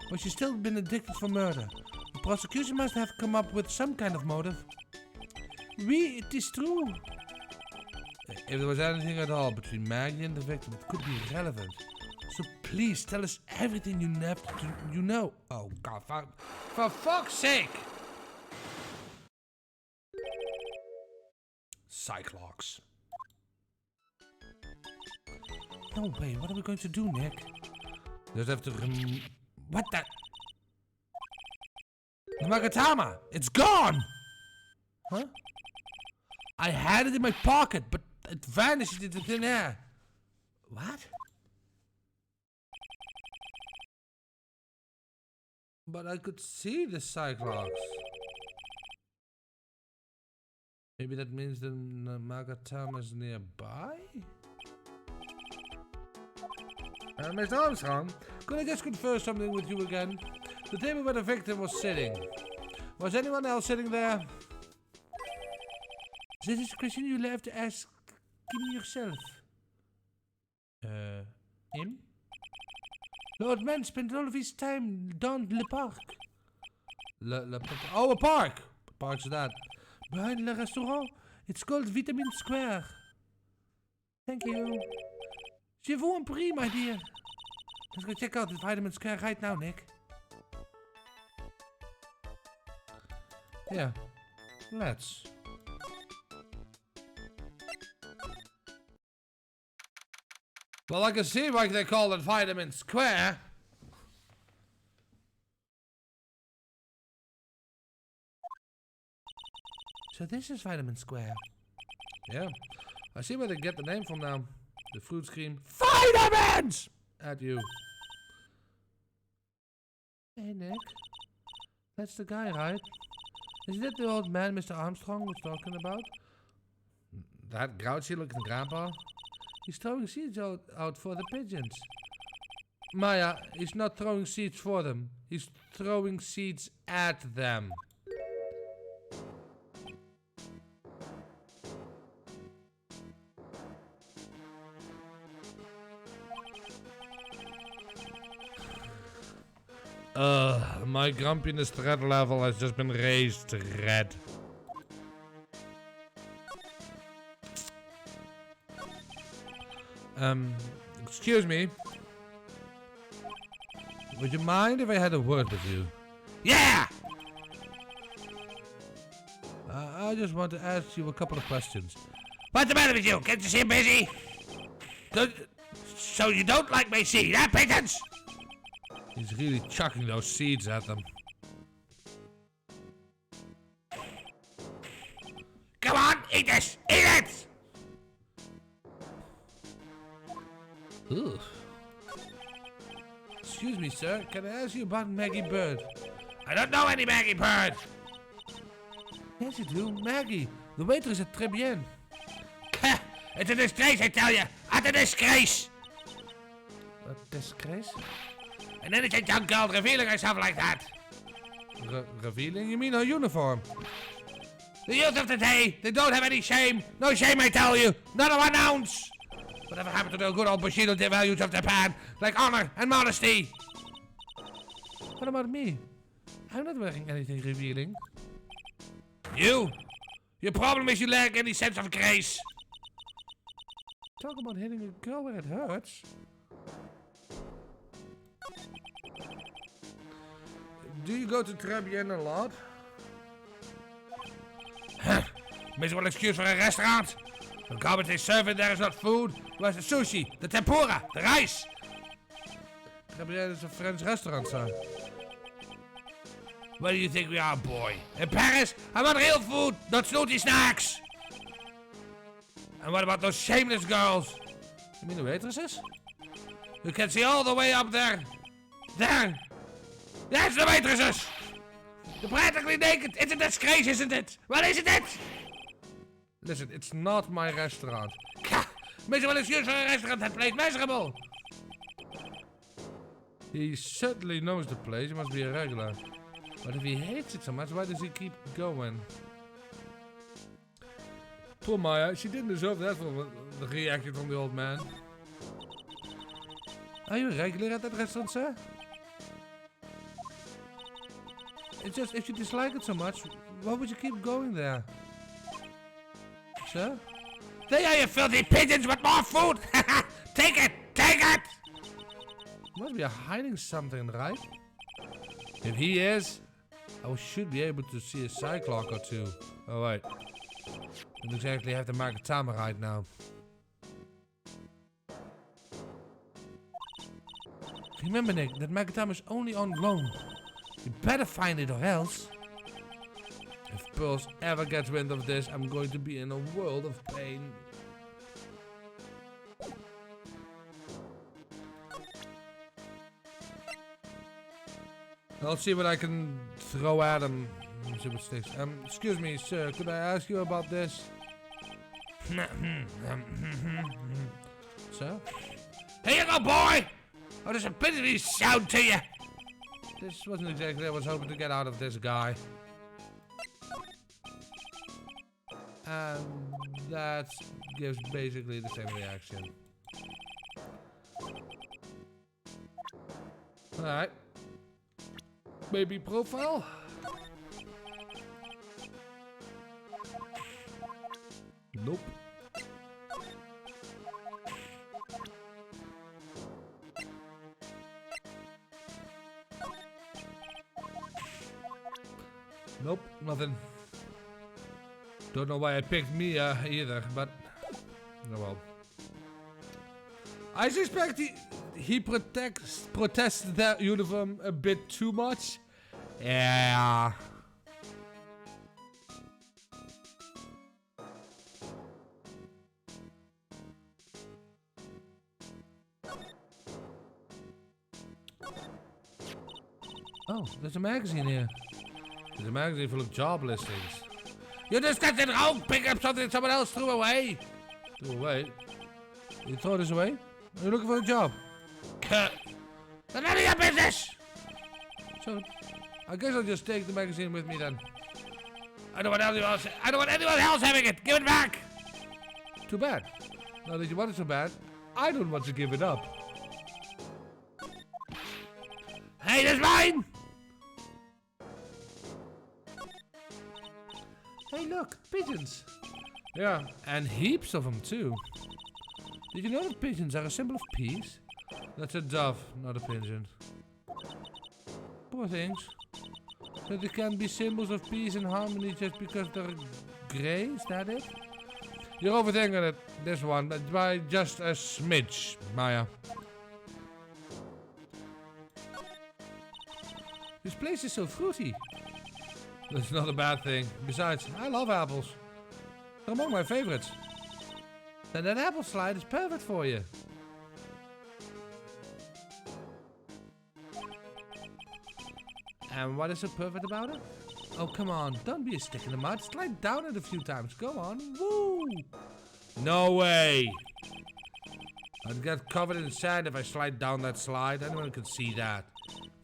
but she's still been addicted for murder. The prosecution must have come up with some kind of motive. Oui, it is true. If there was anything at all between Maggie and the victim, it could be relevant. So please tell us everything you know. Oh God, for fuck's sake! Cyclops. No way, what are we going to do, Nick? Just have to what the? The Magatama! It's gone! Huh? I had it in my pocket, but it vanished into thin air. What? But I could see the Cyclops. Maybe that means the Magatama is nearby? Mr. Armstrong, could I just confirm something with you again? The table where the victim was sitting. Was anyone else sitting there? This is a question you'll have to ask him yourself. Him? The old man spent all of his time down Le Parc. Oh, a park! What park's that? Behind the restaurant. It's called Vitamin Square. Thank you. Je vous en prie, my dear. Let's go check out the Vitamin Square right now, Nick. Yeah. Let's. Well, I can see why they call it Vitamin Square. So this is Vitamin Square. Yeah. I see where they get the name from now. The fruit scream, vitamins! At you. Hey, Nick. That's the guy, right? Is that the old man Mr. Armstrong was talking about? That grouchy looking grandpa? He's throwing seeds out for the pigeons. Maya, he's not throwing seeds for them. He's throwing seeds at them. My grumpiness threat level has just been raised to red. Excuse me. Would you mind if I had a word with you? Yeah! I just want to ask you a couple of questions. What's the matter with you? Can't you see I'm busy? So you don't like my seed, huh, pigeons? He's really chucking those seeds at them. Come on, eat this! Eat it! Ugh. Excuse me, sir. Can I ask you about Maggie Bird? I don't know any Maggie Bird. Yes, you do. Maggie, the waitress at Tribune. It's a disgrace, I tell you. It's a disgrace. A disgrace? And then it's a young girl revealing herself like that. Revealing? You mean her uniform? The youth of today, they don't have any shame. No shame, I tell you. Not an ounce. Whatever happened to the good old Bushido values of Japan, like honor and modesty? What about me? I'm not wearing anything revealing. You? Your problem is you lack any sense of grace. Talk about hitting a girl where it hurts. Do you go to Tribune a lot? Miserable excuse for a restaurant. The garbage they serve in there is not food. Where's the sushi, the tempura, the rice? Tribune is a French restaurant, sir. Where do you think we are, boy? In Paris? I want real food, not snooty snacks. And what about those shameless girls? You mean the waitresses? You can see all the way up there. There! That's the waitresses! They're practically naked. It's a disgrace, isn't it? Well, isn't it? Listen, it's not my restaurant. Miserable excuse for a restaurant that plays miserable. He certainly knows the place. He must be a regular. But if he hates it so much, why does he keep going? Poor Maya, she didn't deserve that from the reaction from the old man. Are you a regular at that restaurant, sir? It's just, if you dislike it so much, why would you keep going there? Sir? There are you filthy pigeons with more food! Take it! Take it! Must be hiding something, right? If he is, I should be able to see a side clock or two. Oh wait. Don't exactly have the Magatama right now. Remember, Nick, that Magatama is only on loan. You better find it or else. If Pearls ever gets wind of this, I'm going to be in a world of pain. I'll see what I can throw at him. See what sticks. Excuse me, sir. Could I ask you about this? Sir? Here you go, boy! Oh, there's a pity sound to you. This wasn't exactly what I was hoping to get out of this guy. And that gives basically the same reaction. Alright. Baby profile. Nope. Nope, nothing. Don't know why I picked Mia either, but oh well. I suspect he protests that uniform a bit too much. Yeah. Oh, there's a magazine here. There's a magazine full of job listings. You just got it wrong! Pick up something someone else threw away! Threw away? You throw this away? Are you looking for a job? That's none of your business! So, I guess I'll just take the magazine with me then. I don't want anyone else having it! Give it back! Too bad. Now that you want it so bad, I don't want to give it up. Hey, that's mine! Hey, look, pigeons. Yeah, and heaps of them too. Did you know that pigeons are a symbol of peace? That's a dove, not a pigeon. Poor things. That they can be symbols of peace and harmony just because they're grey, is that it? You're overthinking it, this one, but by just a smidge, Maya. This place is so fruity. That's not a bad thing. Besides, I love apples. They're among my favorites. And that apple slide is perfect for you. And what is so perfect about it? Oh, come on. Don't be a stick in the mud. Slide down it a few times. Go on. Woo! No way. I'd get covered in sand if I slide down that slide. Anyone could see that.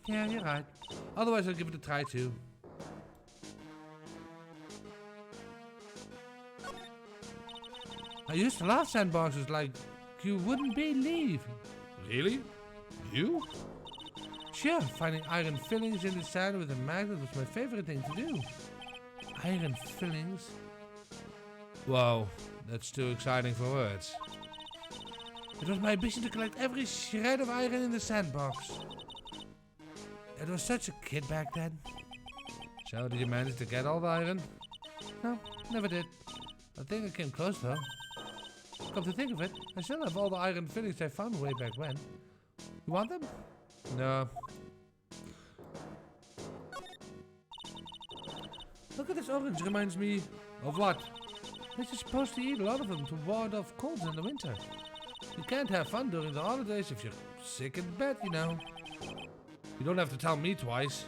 Yeah, you're right. Otherwise, I'll give it a try too. I used to love sandboxes like you wouldn't believe. Really? You? Sure, finding iron fillings in the sand with a magnet was my favorite thing to do. Iron fillings? Whoa, that's too exciting for words. It was my ambition to collect every shred of iron in the sandbox. I was such a kid back then. So, did you manage to get all the iron? No, never did. I think I came close though. Come to think of it, I still have all the iron fillings I found way back when. You want them? No. Look at this orange, reminds me of what? You're supposed to eat a lot of them to ward off colds in the winter. You can't have fun during the holidays if you're sick in bed, you know. You don't have to tell me twice.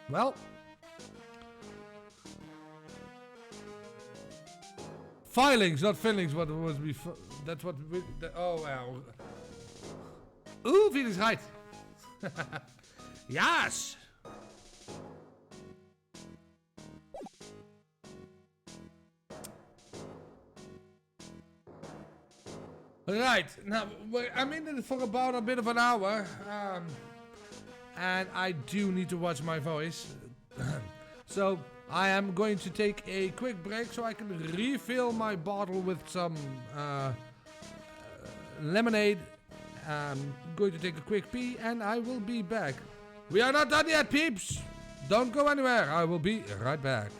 Well. Filings, not fillings, what was before. That's what we, oh well. Ooh, Phoenix Wright. Yes! Right, now, I'm in it for about a bit of an hour. And I do need to watch my voice. So, I am going to take a quick break so I can refill my bottle with some lemonade. I'm going to take a quick pee and I will be back. We are not done yet, peeps! Don't go anywhere, I will be right back.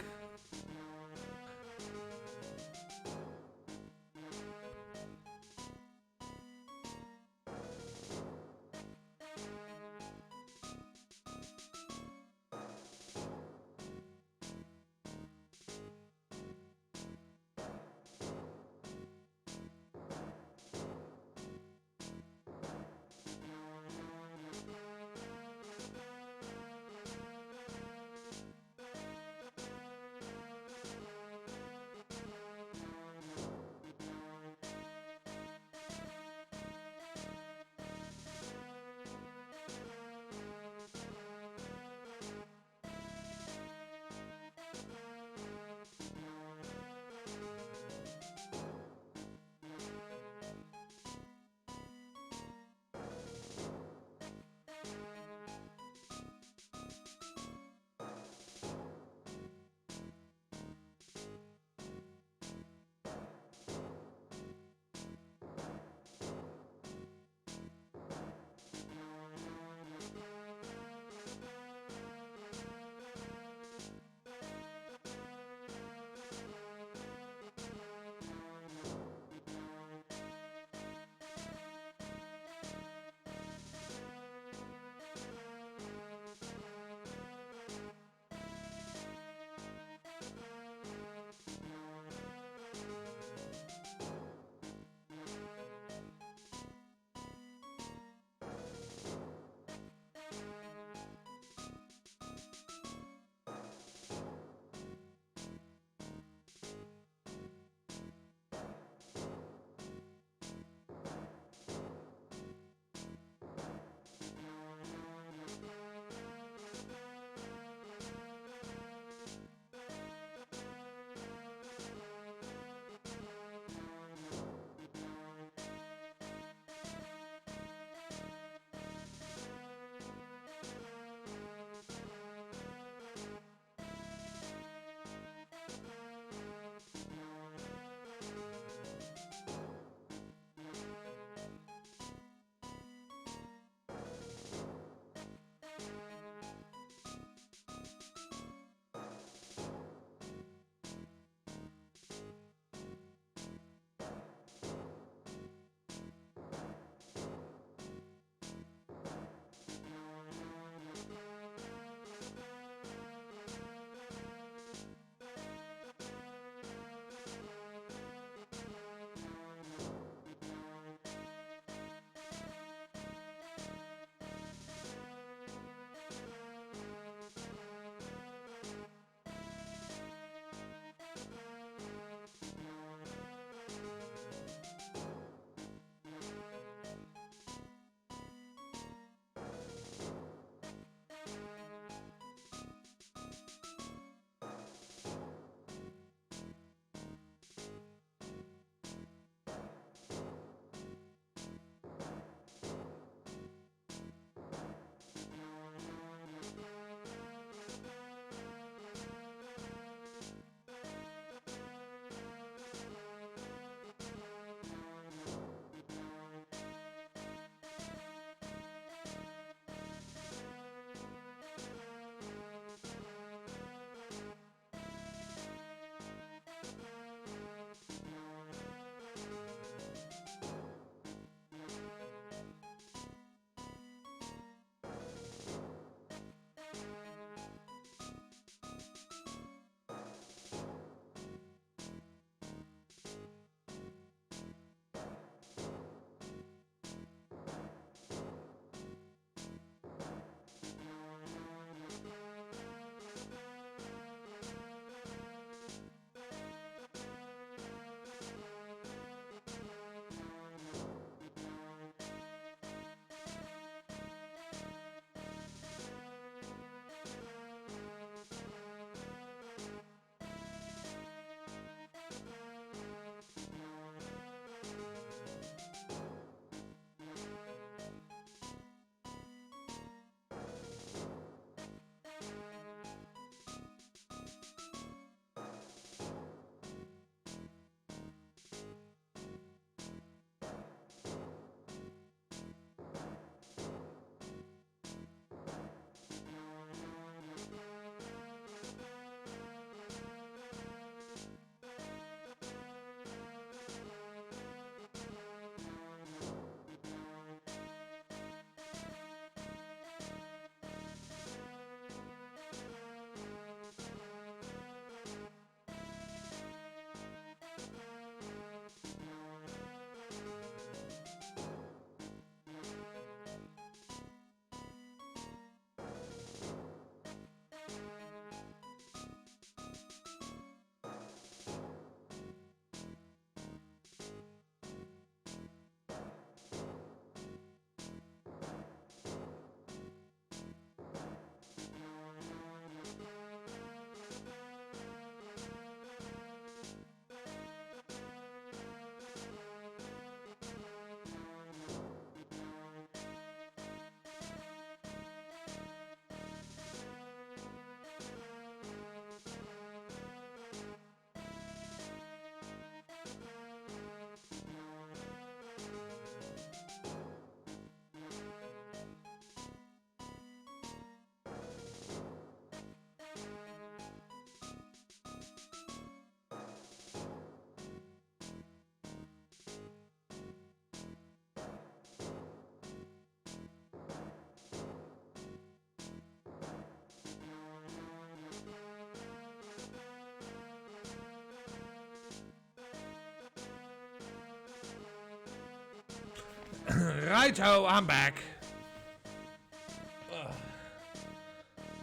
Righto, I'm back.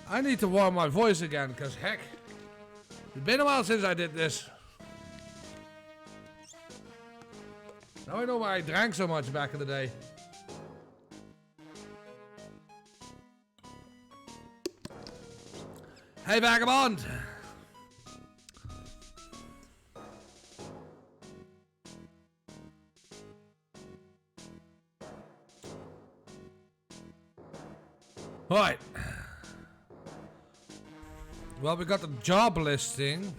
I need to warm my voice again, because heck, it's been a while since I did this. Now I know why I drank so much back in the day. Hey, vagabond! Right. Well, we got the job listing.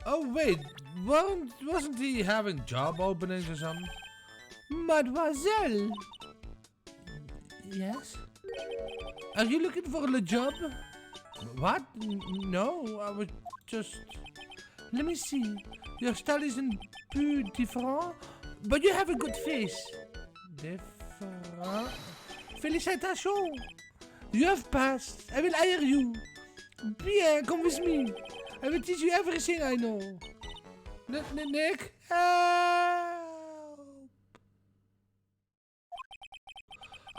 Oh wait, wasn't he having job openings or something? Mademoiselle. Yes? Are you looking for a job? What? No, I was just... Let me see. Your style isn't too different, but you have a good face. Different? Félicitations! You have passed. I will hire you. Bien, come with me. I will teach you everything I know. Nick? Help!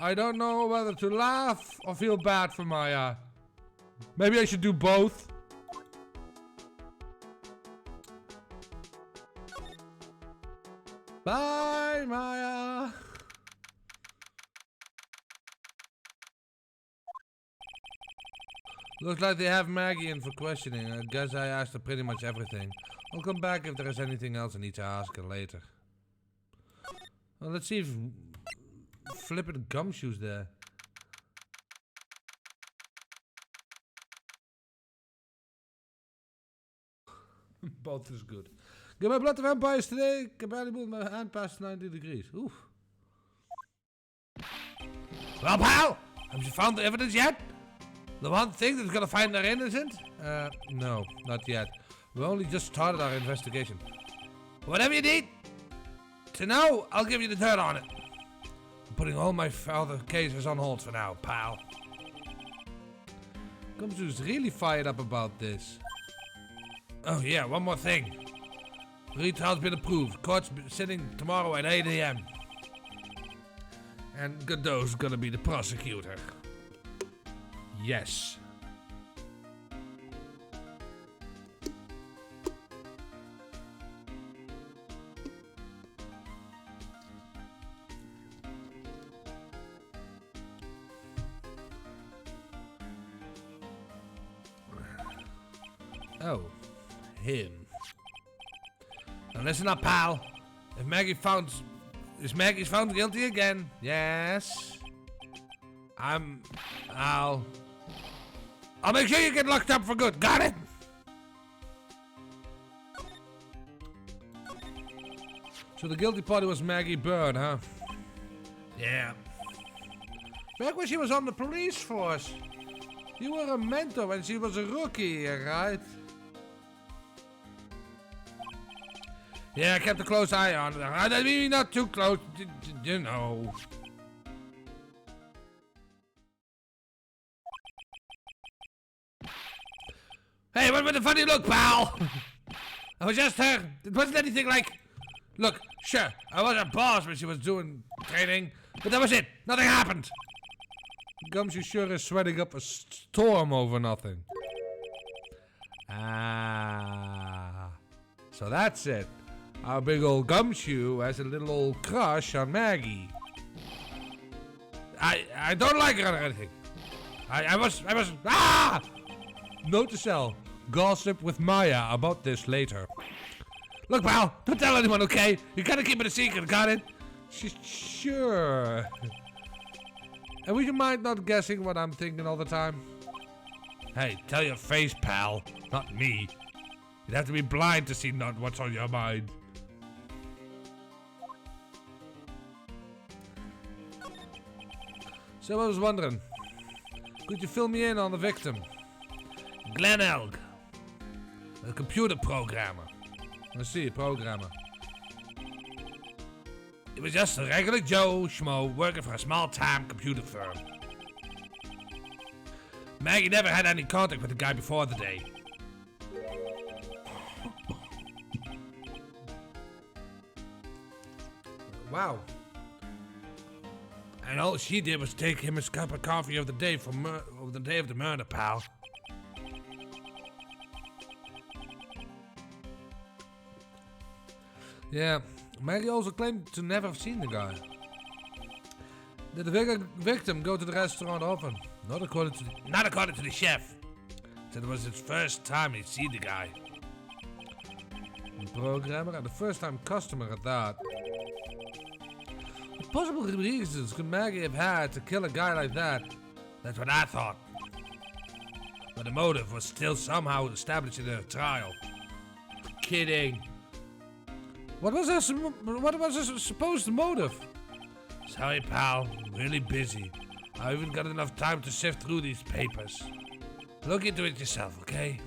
I don't know whether to laugh or feel bad for Maya. Maybe I should do both. Bye, Maya. Looks like they have Maggie in for questioning. I guess I asked her pretty much everything. I'll come back if there is anything else I need to ask her later. Well, let's see if flippin' Gumshoe's there. Both is good. Get my blood to vampires today. Can barely move my hand past 90 degrees. Oof. Well, pal, have you found the evidence yet? The one thing that's gonna find they're innocent? No, not yet. We only just started our investigation. Whatever you need to know, I'll give you the dirt on it. I'm putting all my other cases on hold for now, pal. Gumshoe's really fired up about this. Oh yeah, one more thing. Retrial's been approved. Court's sitting tomorrow at 8 AM. And Godot's gonna be the prosecutor. Yes. Oh, him. Now listen up, pal. If Maggie's found guilty again, yes, I'll make sure you get locked up for good. Got it? So the guilty party was Maggie Byrne, huh? Yeah. Back when she was on the police force. You were a mentor when she was a rookie, right? Yeah, I kept a close eye on her. I mean, not too close, you know. Hey, what with the funny look, pal? I was just her. It wasn't anything like... Look, sure, I was a boss when she was doing training, but that was it. Nothing happened. Gumshoe sure is sweating up a storm over nothing. Ah, so that's it. Our big old Gumshoe has a little old crush on Maggie. I don't like her or anything. I was Note to self, gossip with Maya about this later. Look, pal, don't tell anyone, okay? You gotta keep it a secret, got it? Sure. And would you mind not guessing what I'm thinking all the time? Hey, tell your face, pal, not me. You'd have to be blind to see not what's on your mind. So I was wondering, could you fill me in on the victim? Glenelg. A computer programmer. Let's see, programmer. He was just a regular Joe Schmo working for a small-time computer firm. Maggie never had any contact with the guy before the day. Wow. And all she did was take him his cup of coffee of the day of the murder, pal. Yeah, Maggie also claimed to never have seen the guy. Did the victim go to the restaurant often? Not according to the chef. Said it was his first time he'd seen the guy. The programmer and the first time customer at that. What possible reasons could Maggie have had to kill a guy like that? That's what I thought. But the motive was still somehow established in the trial. Kidding. What was her supposed motive? Sorry, pal. I'm really busy. I haven't got enough time to sift through these papers. Look into it yourself, okay?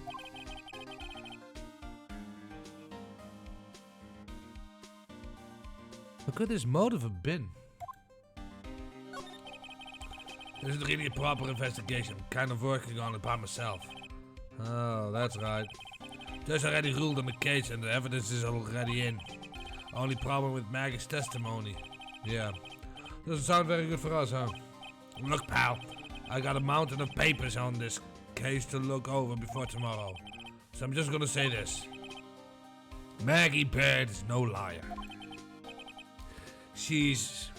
What could his motive have been? This isn't really a proper investigation. I'm kind of working on it by myself. Oh, that's right. Judge already ruled on the case and the evidence is already in. Only problem with Maggie's testimony. Yeah. Doesn't sound very good for us, huh? Look, pal. I got a mountain of papers on this case to look over before tomorrow. So I'm just gonna say this. Maggie Baird is no liar. She's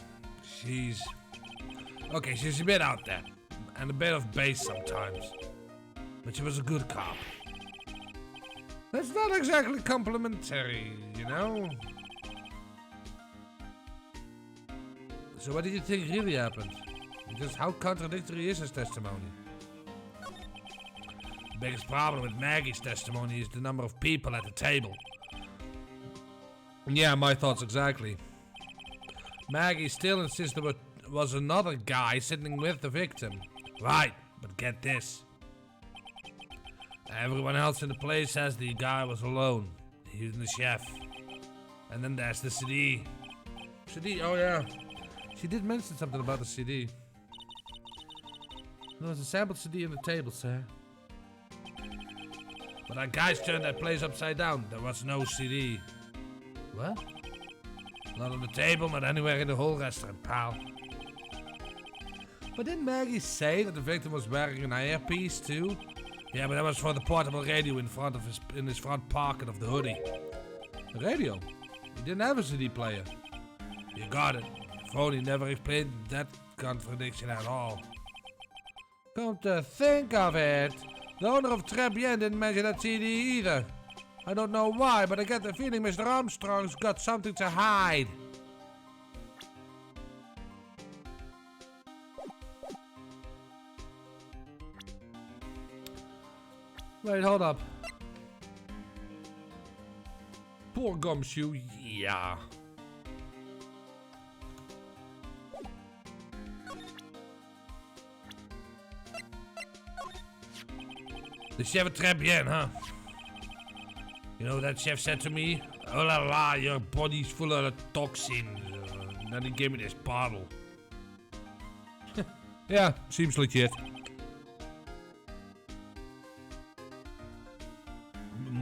a bit out there. And a bit off base sometimes. But she was a good cop. That's not exactly complimentary, you know? So what do you think really happened? Just how contradictory is his testimony? The biggest problem with Maggie's testimony is the number of people at the table. Yeah, my thoughts exactly. Maggie still insists there was another guy sitting with the victim. Right, but get this. Everyone else in the place says the guy was alone. He was the chef. And then there's the CD. CD, oh yeah. She did mention something about the CD. There was a sample CD on the table, sir. But our guys turned that place upside down. There was no CD. What? Not on the table, not anywhere in the whole restaurant, pal. But didn't Maggie say that the victim was wearing an earpiece too? Yeah, but that was for the portable radio in his front pocket of the hoodie. A radio? He didn't have a CD player. You got it. Phony never explained that contradiction at all. Come to think of it, the owner of Trebien didn't mention that CD either. I don't know why, but I get the feeling Mr. Armstrong's got something to hide. Wait, hold up. Poor Gumshoe, yeah. The chef at Trebien, huh? You know what that chef said to me? Oh la la, your body's full of toxins. And then he gave me this bottle. Yeah, seems legit.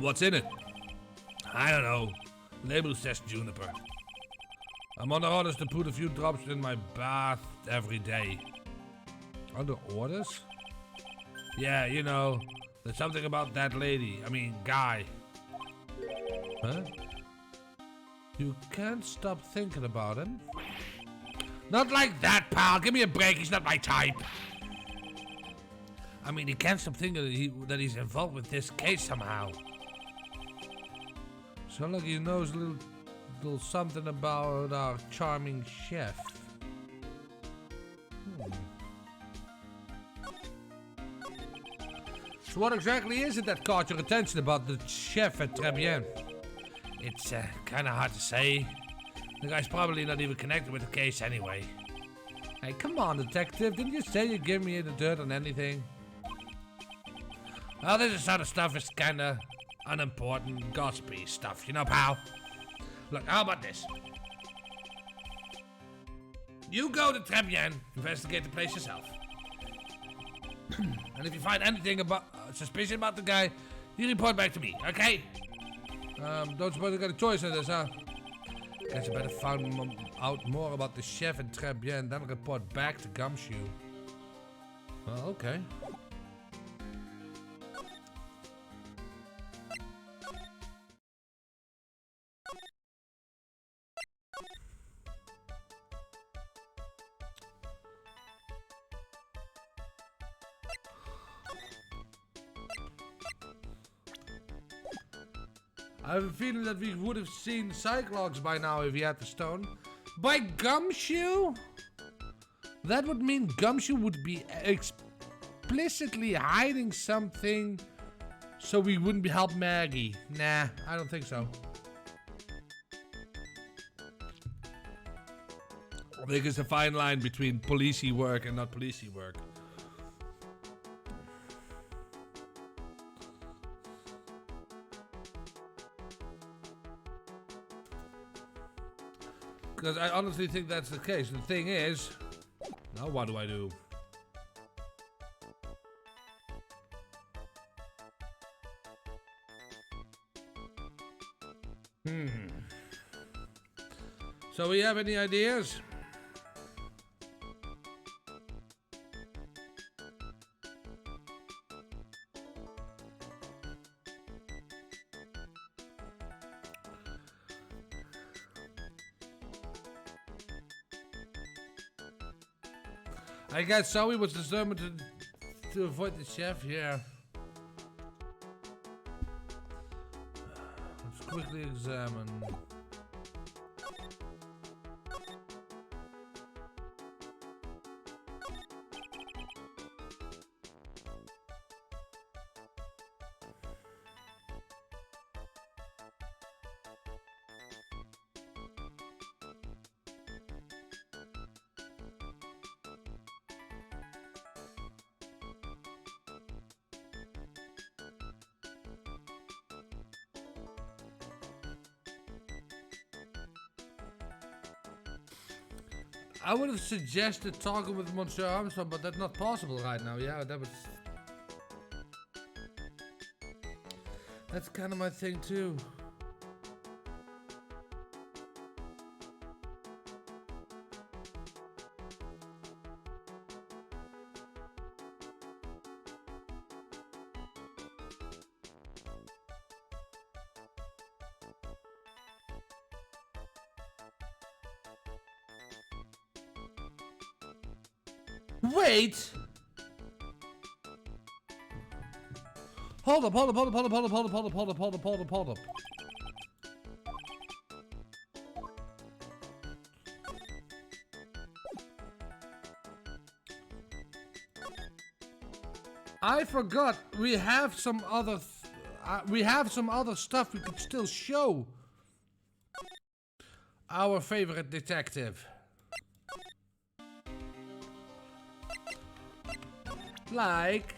What's in it? I don't know. Label says juniper. I'm on the orders to put a few drops in my bath every day. Under orders? Yeah, you know, there's something about that lady. I mean, guy. Huh? You can't stop thinking about him? Not like that, pal. Give me a break. He's not my type. I mean, he can't stop thinking that he's involved with this case somehow. So like he knows a little something about our charming chef. So what exactly is it that caught your attention about the chef at Trebien? It's kind of hard to say. The guy's probably not even connected with the case anyway. Hey, come on, detective. Didn't you say you'd give me the dirt on anything? Well, this sort of stuff is kinda unimportant, gossipy stuff, you know, pal? Look, how about this? You go to Trebian, investigate the place yourself. And if you find anything about suspicious about the guy, you report back to me, okay? Don't suppose I got a choice in this, huh? Guess I better find out more about the chef in Trebian, then report back to Gumshoe. Well, okay. I have a feeling that we would have seen Cyclops by now if he had the stone. By Gumshoe? That would mean Gumshoe would be explicitly hiding something so we wouldn't help Maggie. Nah, I don't think so. I think it's a fine line between policey work and not policey work. Because I honestly think that's the case. The thing is, now what do I do? So we have any ideas? I guess Zoe was determined to avoid the chef, yeah. Let's quickly examine. I would have suggested talking with Monsieur Armstrong, but that's not possible right now. Yeah, that's kind of my thing too. Wait! Hold up. I forgot we have some other stuff we could still show our favorite detective. Like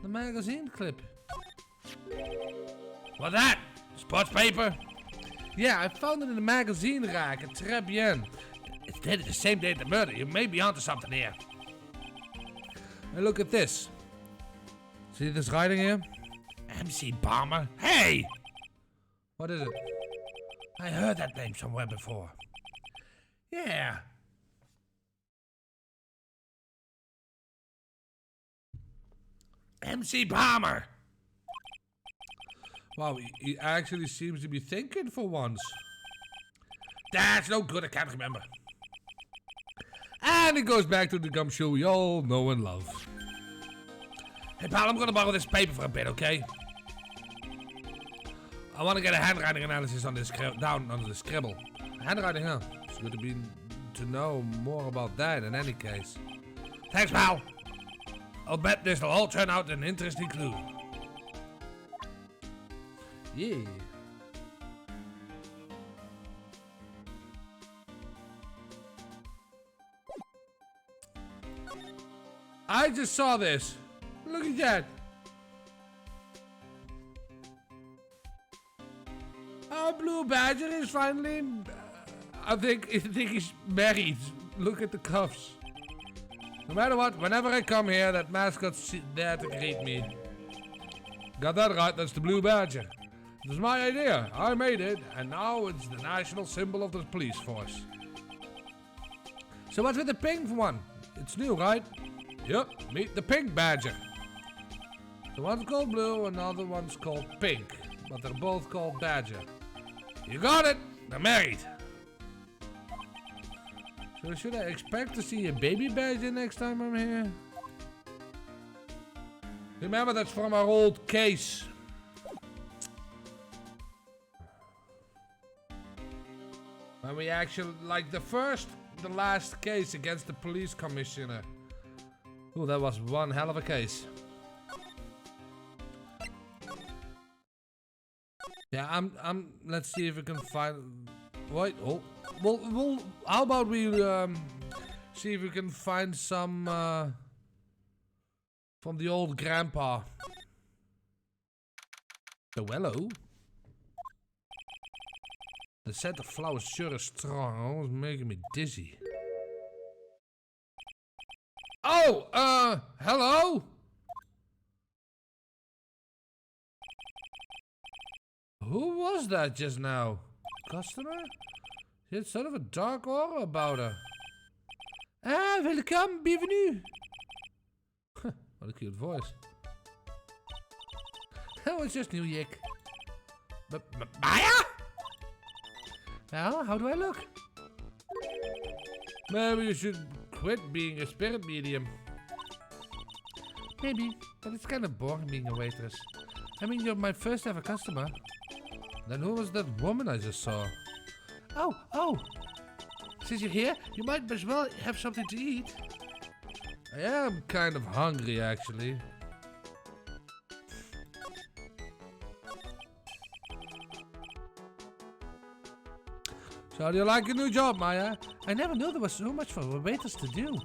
the magazine clip. What that? Sports paper? Yeah, I found it in the magazine rack at Trebian. It's dated the same day as the murder. You may be onto something here. And look at this. See this writing here? MC Bomber. Hey! What is it? I heard that name somewhere before. Yeah. MC Bomber. Wow, he actually seems to be thinking for once. That's no good, I can't remember. And it goes back to the Gumshoe we all know and love. Hey pal, I'm gonna borrow this paper for a bit, okay? I want to get a handwriting analysis on this down on the scribble. Handwriting, huh? It's good to know more about that in any case. Thanks, pal. I'll bet this will all turn out an interesting clue. Yeah. I just saw this. Look at that. Our blue badger is finally... I think he's married. Look at the cuffs. No matter what, whenever I come here, that mascot's there to greet me. Got that right, that's the blue badger. It was my idea, I made it, and now it's the national symbol of the police force. So what's with the pink one? It's new, right? Yep, meet the pink badger. The one's called blue, and the other one's called pink. But they're both called badger. You got it! They're married! So should I expect to see a baby badger next time I'm here? Remember, that's from our old case. When we actually, like the last case against the police commissioner. Ooh, that was one hell of a case. Yeah, let's see if we can find... Wait, oh. Well, how about we see if we can find some from the old grandpa. Oh, hello. The scent of flowers sure is strong. Almost making me dizzy. Oh, hello? Who was that just now? Customer? She had sort of a dark aura about her. Ah, welcome, bienvenue. What a cute voice. Oh, it's just New Yick. But Maya? Well, how do I look? Maybe you should quit being a spirit medium. Maybe, but it's kind of boring being a waitress. I mean, you're my first ever customer. Then who was that woman I just saw? Oh! Since you're here, you might as well have something to eat. I am kind of hungry, actually. So do you like your new job, Maya? I never knew there was so much for waiters to do.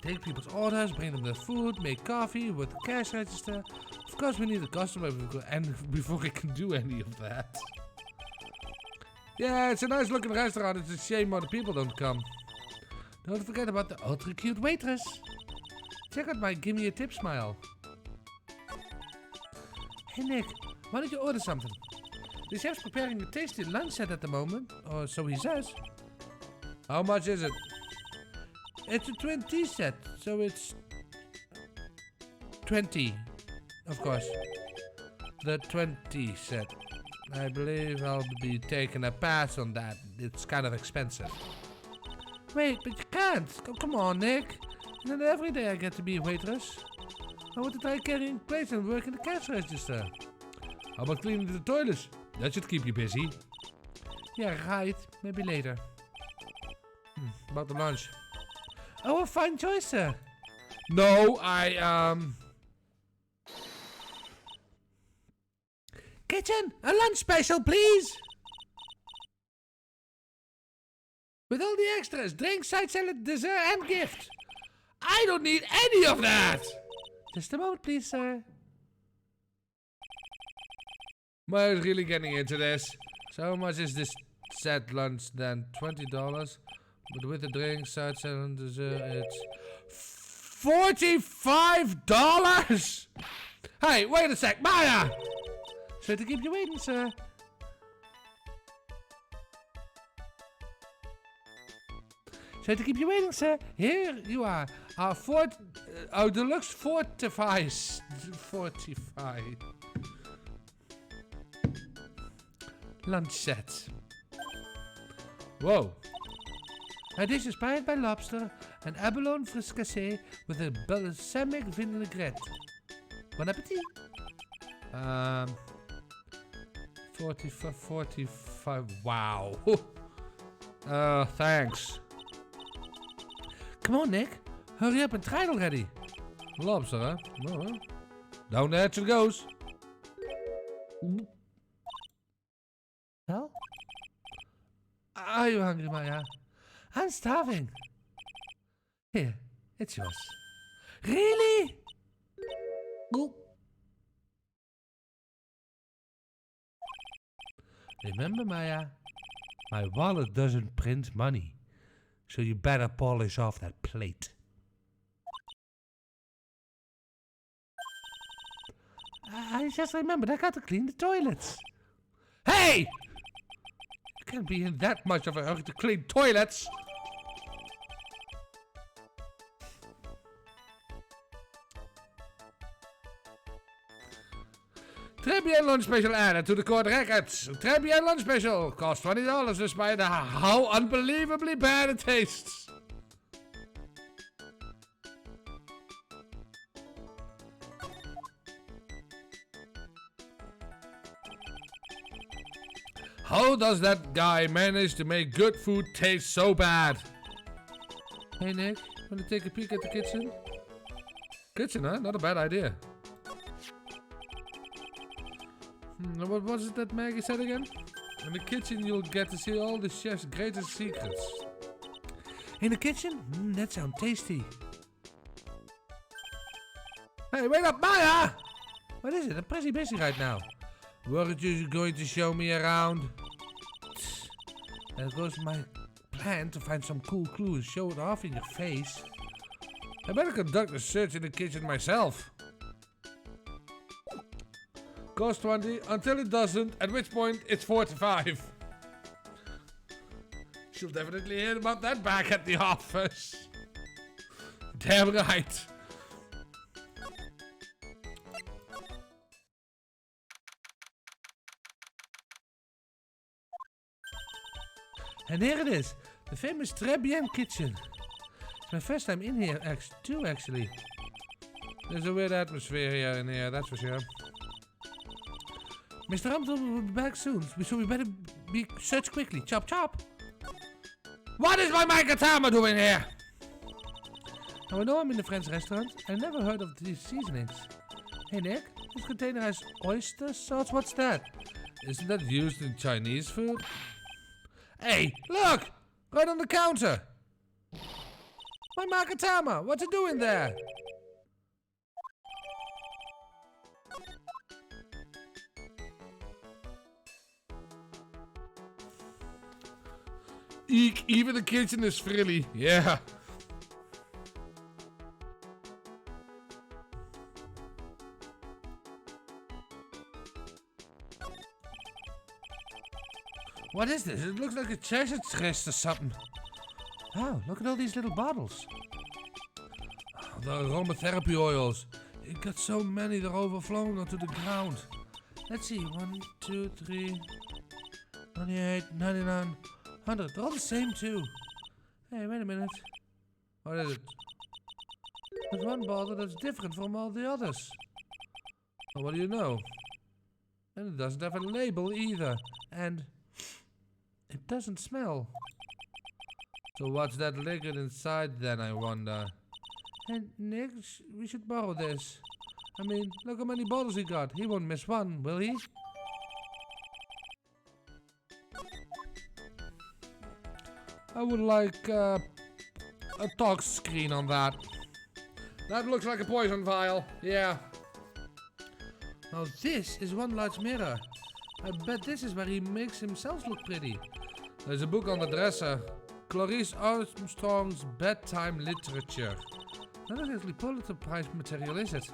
Take people's orders, bring them their food, make coffee with the cash register. Of course we need a customer before we can do any of that. Yeah, it's a nice looking restaurant. It's a shame other people don't come. Don't forget about the ultra cute waitress. Check out my gimme a tip smile. Hey Nick, why don't you order something? The chef's preparing a tasty lunch set at the moment, or so he says. How much is it? It's a 20 set, so it's 20, of course. The 20 set. I believe I'll be taking a pass on that. It's kind of expensive. Wait, but you can't. Come on, Nick. Not every day I get to be a waitress. I want to try carrying plates and work in the cash register. How about cleaning the toilets? That should keep you busy. Yeah, right. Maybe later. About the lunch. Oh, a fine choice, sir. No, Kitchen, a lunch special, please. With all the extras, drink, side salad, dessert, and gift. I don't need any of that. Just a moment, please, sir. Maya's really getting into this. So how much is this set lunch then? $20. But with the drink, side salad, and dessert, it's $45. Hey, wait a sec, Maya. Sorry to keep you waiting, sir. Sorry to keep you waiting, sir. Here you are. Our deluxe fortified. Lunch set. Whoa. A dish inspired by lobster and abalone fricassee with a balsamic vinaigrette. Bon appetit. 45. Wow. Thanks. Come on, Nick. Hurry up and try it already. Lobster, huh? No, down the hatch it goes. Well? Are you hungry, Maya? I'm starving. Here, it's yours. Really? Oop. Remember, Maya, my wallet doesn't print money, so you better polish off that plate. I just remembered I got to clean the toilets. Hey! You can't be in that much of a hurry to clean toilets. Tribune lunch special added to the court records. Tribune lunch special cost $20 despite how unbelievably bad it tastes. How does that guy manage to make good food taste so bad? Hey Nick, wanna take a peek at the kitchen? Kitchen, huh? Not a bad idea. What was it that Maggie said again? In the kitchen you'll get to see all the chef's greatest secrets. In the kitchen? That sounds tasty. Hey, wait up, Maya! What is it? I'm pretty busy right now. Weren't you going to show me around? There goes my plan to find some cool clue and show it off in your face. I better conduct a search in the kitchen myself. Cost 20 until it doesn't, at which point it's 45. She'll definitely hear about that back at the office. Damn right. And here it is, the famous Tribune kitchen. It's my first time in here too, actually. There's a weird atmosphere here in here, that's for sure. Mr. Amtel will be back soon, so we better search quickly. Chop, chop! What is my Mikatama doing here? Now I know I'm in the French restaurant. I never heard of these seasonings. Hey Nick, this container has oyster sauce. What's that? Isn't that used in Chinese food? Hey, look! Right on the counter! My Makatama, what's it doing there? Eek, even the kitchen is frilly. Yeah. What is this? It looks like a treasure chest or something. Oh, look at all these little bottles. Oh, the aromatherapy oils. It got so many they're overflowing onto the ground. Let's see. 1, 2, 3, 28, 99, 100. They're all the same too. Hey, wait a minute. What is it? There's one bottle that's different from all the others. Well, what do you know? And it doesn't have a label either. And it doesn't smell. So what's that liquid inside then, I wonder? Hey, Nick, we should borrow this. I mean, look how many bottles he got. He won't miss one, will he? I would like a talk screen on that. That looks like a poison vial. Yeah. Now this is one large mirror. I bet this is where he makes himself look pretty. There's a book on the dresser. Clarice Armstrong's Bedtime Literature. Not exactly Pulitzer Prize material, is it?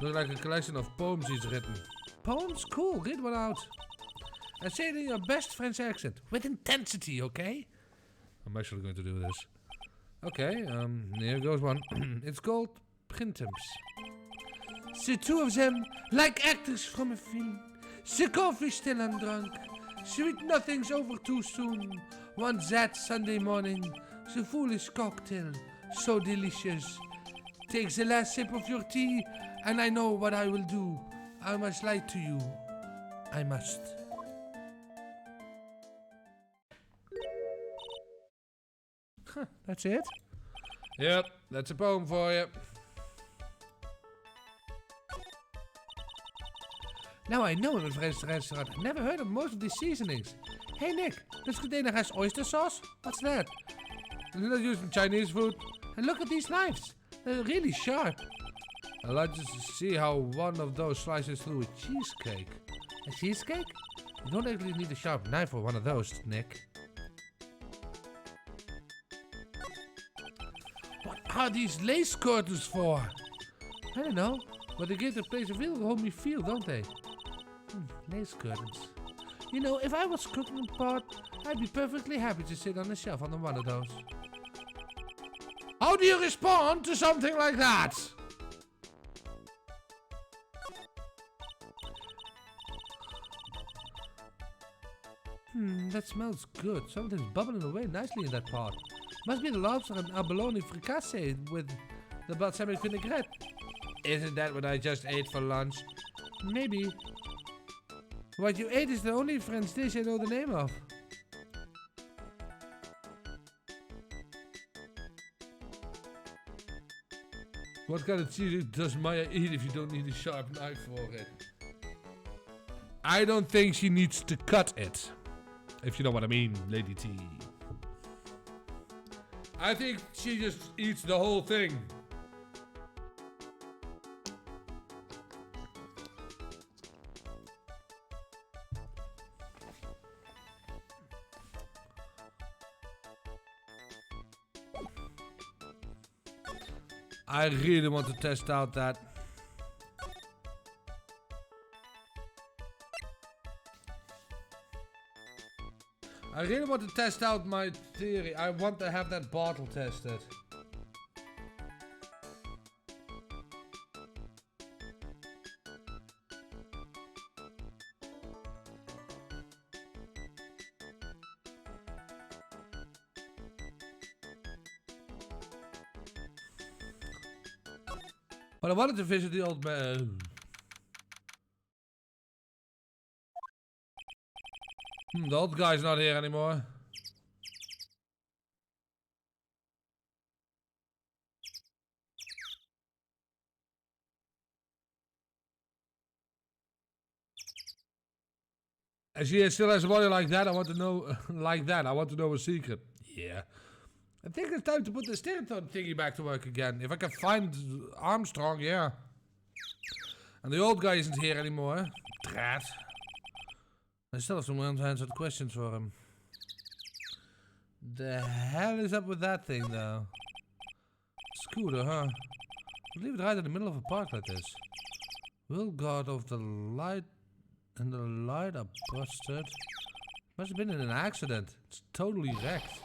Looks like a collection of poems he's written. Poems? Cool, read one out. And say it in your best French accent. With intensity, okay? I'm actually going to do this. Okay, here goes one. It's called Printemps. The two of them, like actors from a film. The coffee still undrunk. Sweet nothings over too soon. One that Sunday morning. The foolish cocktail, so delicious. Take the last sip of your tea, and I know what I will do. I must lie to you. I must. Huh, that's it? Yep, that's a poem for you. Now I know I'm a French restaurant. I've never heard of most of these seasonings. Hey Nick, this container has oyster sauce? What's that? Isn't that used in Chinese food? And look at these knives. They're really sharp. I'd like to see how one of those slices through a cheesecake. A cheesecake? You don't actually need a sharp knife for one of those, Nick. What are these lace curtains for? I don't know, but they give the place a real homey feel, don't they? Lace curtains. You know, if I was cooking a pot, I'd be perfectly happy to sit on a shelf on one of those. How do you respond to something like that? That smells good. Something's bubbling away nicely in that pot. Must be the lobster and abalone fricassee with the balsamic vinaigrette. Isn't that what I just ate for lunch? Maybe. What you ate is the only French dish I know the name of. What kind of cheese does Maya eat if you don't need a sharp knife for it? I don't think she needs to cut it. If you know what I mean, Lady T. I think she just eats the whole thing. I really want to test out that. I really want to test out my theory. I want to have that bottle tested. But I wanted to visit the old man. The old guy's not here anymore. As he still has a body like that, I want to know, I want to know a secret. Yeah. I think it's time to put the stereotype thingy back to work again. If I can find Armstrong, yeah. And the old guy isn't here anymore. Drat. I still have some unanswered questions for him. The hell is up with that thing, though? Scooter, huh? Leave it right in the middle of a park like this. Will God of the light and the light are busted. Must have been in an accident. It's totally wrecked.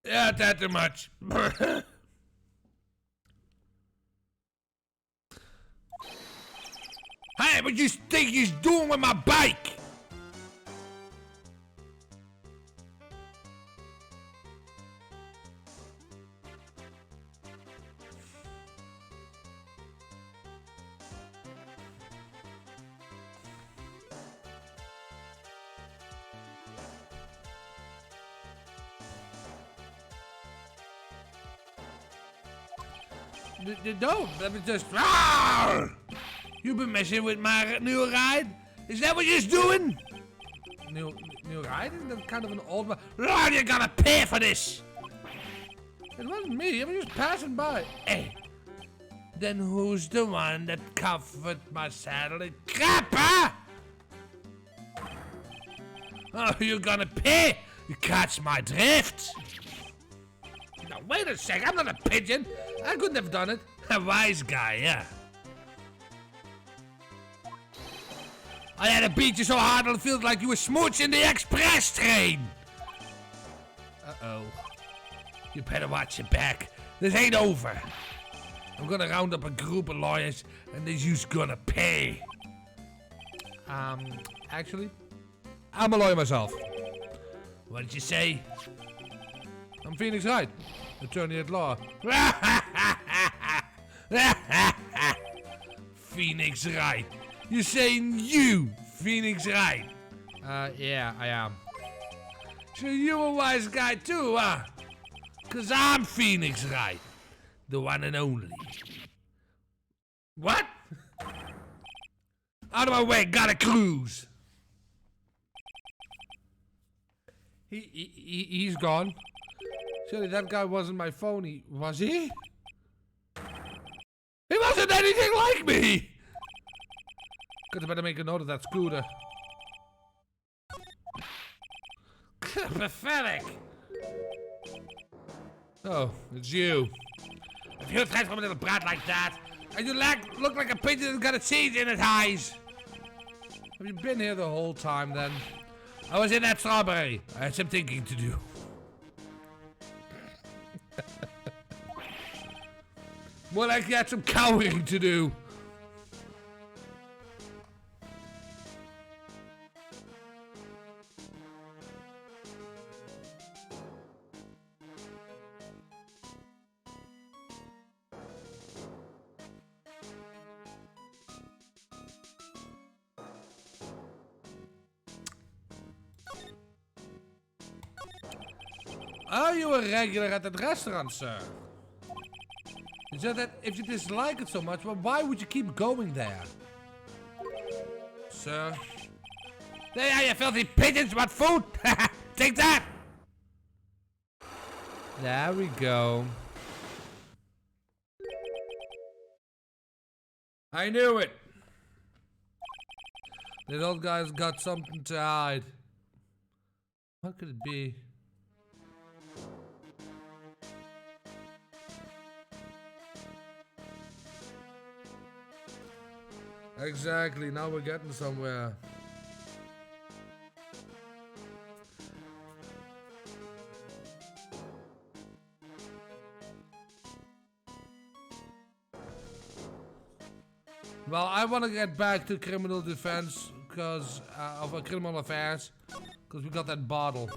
Yeah, that too much. Hey, what you think he's doing with my bike? No, let me just. You've been messing with my new ride? Is that what you're doing? New ride? Isn't that kind of an old one? You're gonna pay for this! It wasn't me, I was just passing by. Hey, then who's the one that covered my saddle in crap, huh? Oh, you're gonna pay? You catch my drift? Now, wait a sec, I'm not a pigeon. I couldn't have done it. A wise guy, yeah. I had to beat you so hard it'll feel like you were smooching the express train. Uh-oh. You better watch your back. This ain't over. I'm gonna round up a group of lawyers and they're just gonna pay. Actually, I'm a lawyer myself. What did you say? I'm Phoenix Wright, attorney at law. Phoenix Wright. You're saying you, Phoenix Wright? Yeah, I am. So you a wise guy too, huh? 'Cause I'm Phoenix Wright. The one and only. What? Out of my way, got a cruise. He's gone. Surely that guy wasn't my phony, was he? He wasn't anything like me! Could have better make a note of that scooter. Pathetic! Oh, it's you. If you transform a little brat like that, and you look like a pigeon that's got a seed in its eyes. Have you been here the whole time then? I was in that strawberry. I had some thinking to do. More like you had some cowering to do. Are you a regular at that restaurant, sir? It's just that if you dislike it so much, well, why would you keep going there? Sir? There are you filthy pigeons, what food? Take that! There we go. I knew it! That old guy's got something to hide. What could it be? Exactly, now we're getting somewhere. Well, I want to get back to criminal defense because of criminal affairs, because we got that bottle.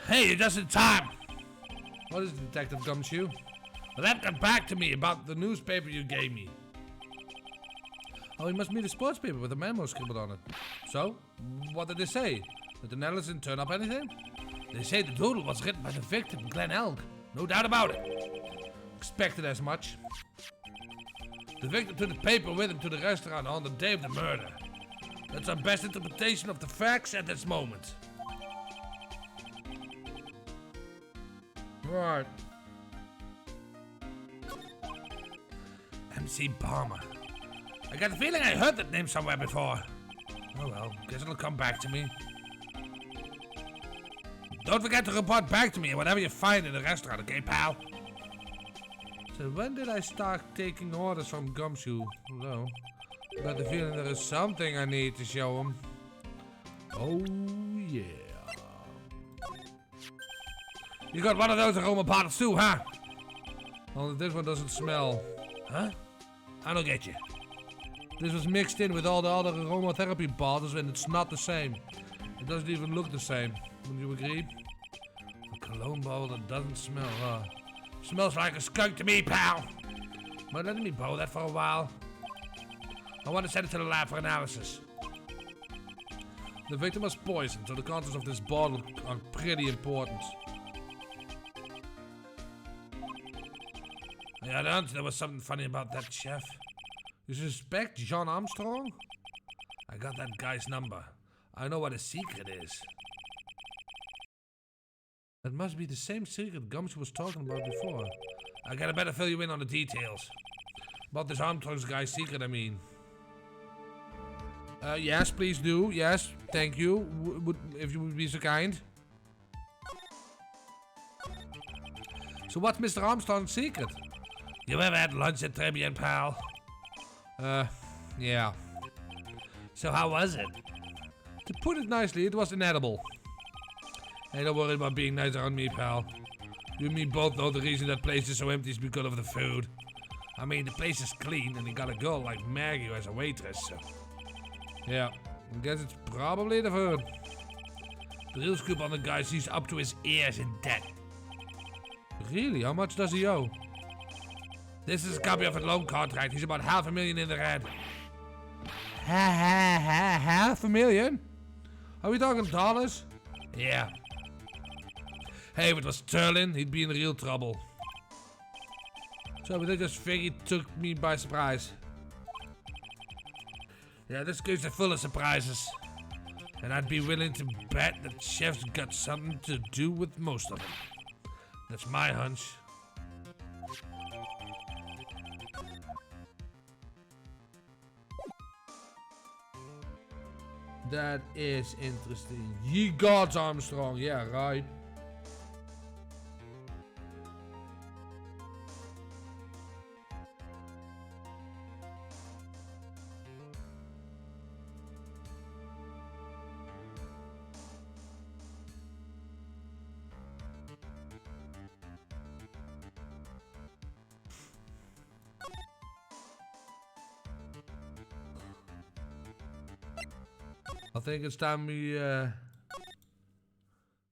Hey, you're just in time! What is it, Detective Gumshoe? Well, that got back to me about the newspaper you gave me. Oh, he must be the sports paper with a memo scribbled on it. So, what did they say? Did the Nellis didn't turn up anything? They say the doodle was written by the victim, Glenn Elk. No doubt about it. Expected as much. The victim took the paper with him to the restaurant on the day of the murder. That's our best interpretation of the facts at this moment. Right. MC Palmer. I got the feeling I heard that name somewhere before. Oh well, guess it'll come back to me. Don't forget to report back to me whatever you find in the restaurant, okay, pal? So when did I start taking orders from Gumshoe? No. I got the feeling there is something I need to show him. Oh yeah. You got one of those aroma bottles too, huh? Only this one doesn't smell. Huh? I don't get you. This was mixed in with all the other aromatherapy bottles and it's not the same. It doesn't even look the same. Wouldn't you agree? A cologne bottle that doesn't smell, huh? Smells like a skunk to me, pal. But let me borrow that for a while. I want to send it to the lab for analysis. The victim was poisoned, so the contents of this bottle are pretty important. Yeah, I don't. There was something funny about that chef. You suspect John Armstrong? I got that guy's number. I know what his secret is. That must be the same secret Gumshoe was talking about before. I gotta better fill you in on the details. About this Armstrong's guy's secret, I mean. Yes, please do. Yes, thank you. If you would be so kind. So what's Mr. Armstrong's secret? You ever had lunch at Trebian, pal? Yeah. So how was it? To put it nicely, it was inedible. Hey, don't worry about being nice around me, pal. You and me both know the reason that place is so empty is because of the food. I mean, the place is clean and you got a girl like Maggie as a waitress, so... Yeah, I guess it's probably the food. The real scoop on the guy sees up to his ears in debt. Really? How much does he owe? This is a copy of a loan contract. He's about $500,000 in the red. $500,000? Are we talking dollars? Yeah. Hey, if it was sterling, he'd be in real trouble. So, but they just figured he took me by surprise. Yeah, this game's full of surprises. And I'd be willing to bet that Chef's got something to do with most of them. That's my hunch. That is interesting. Ye gods, Armstrong. Yeah, right. I think it's time we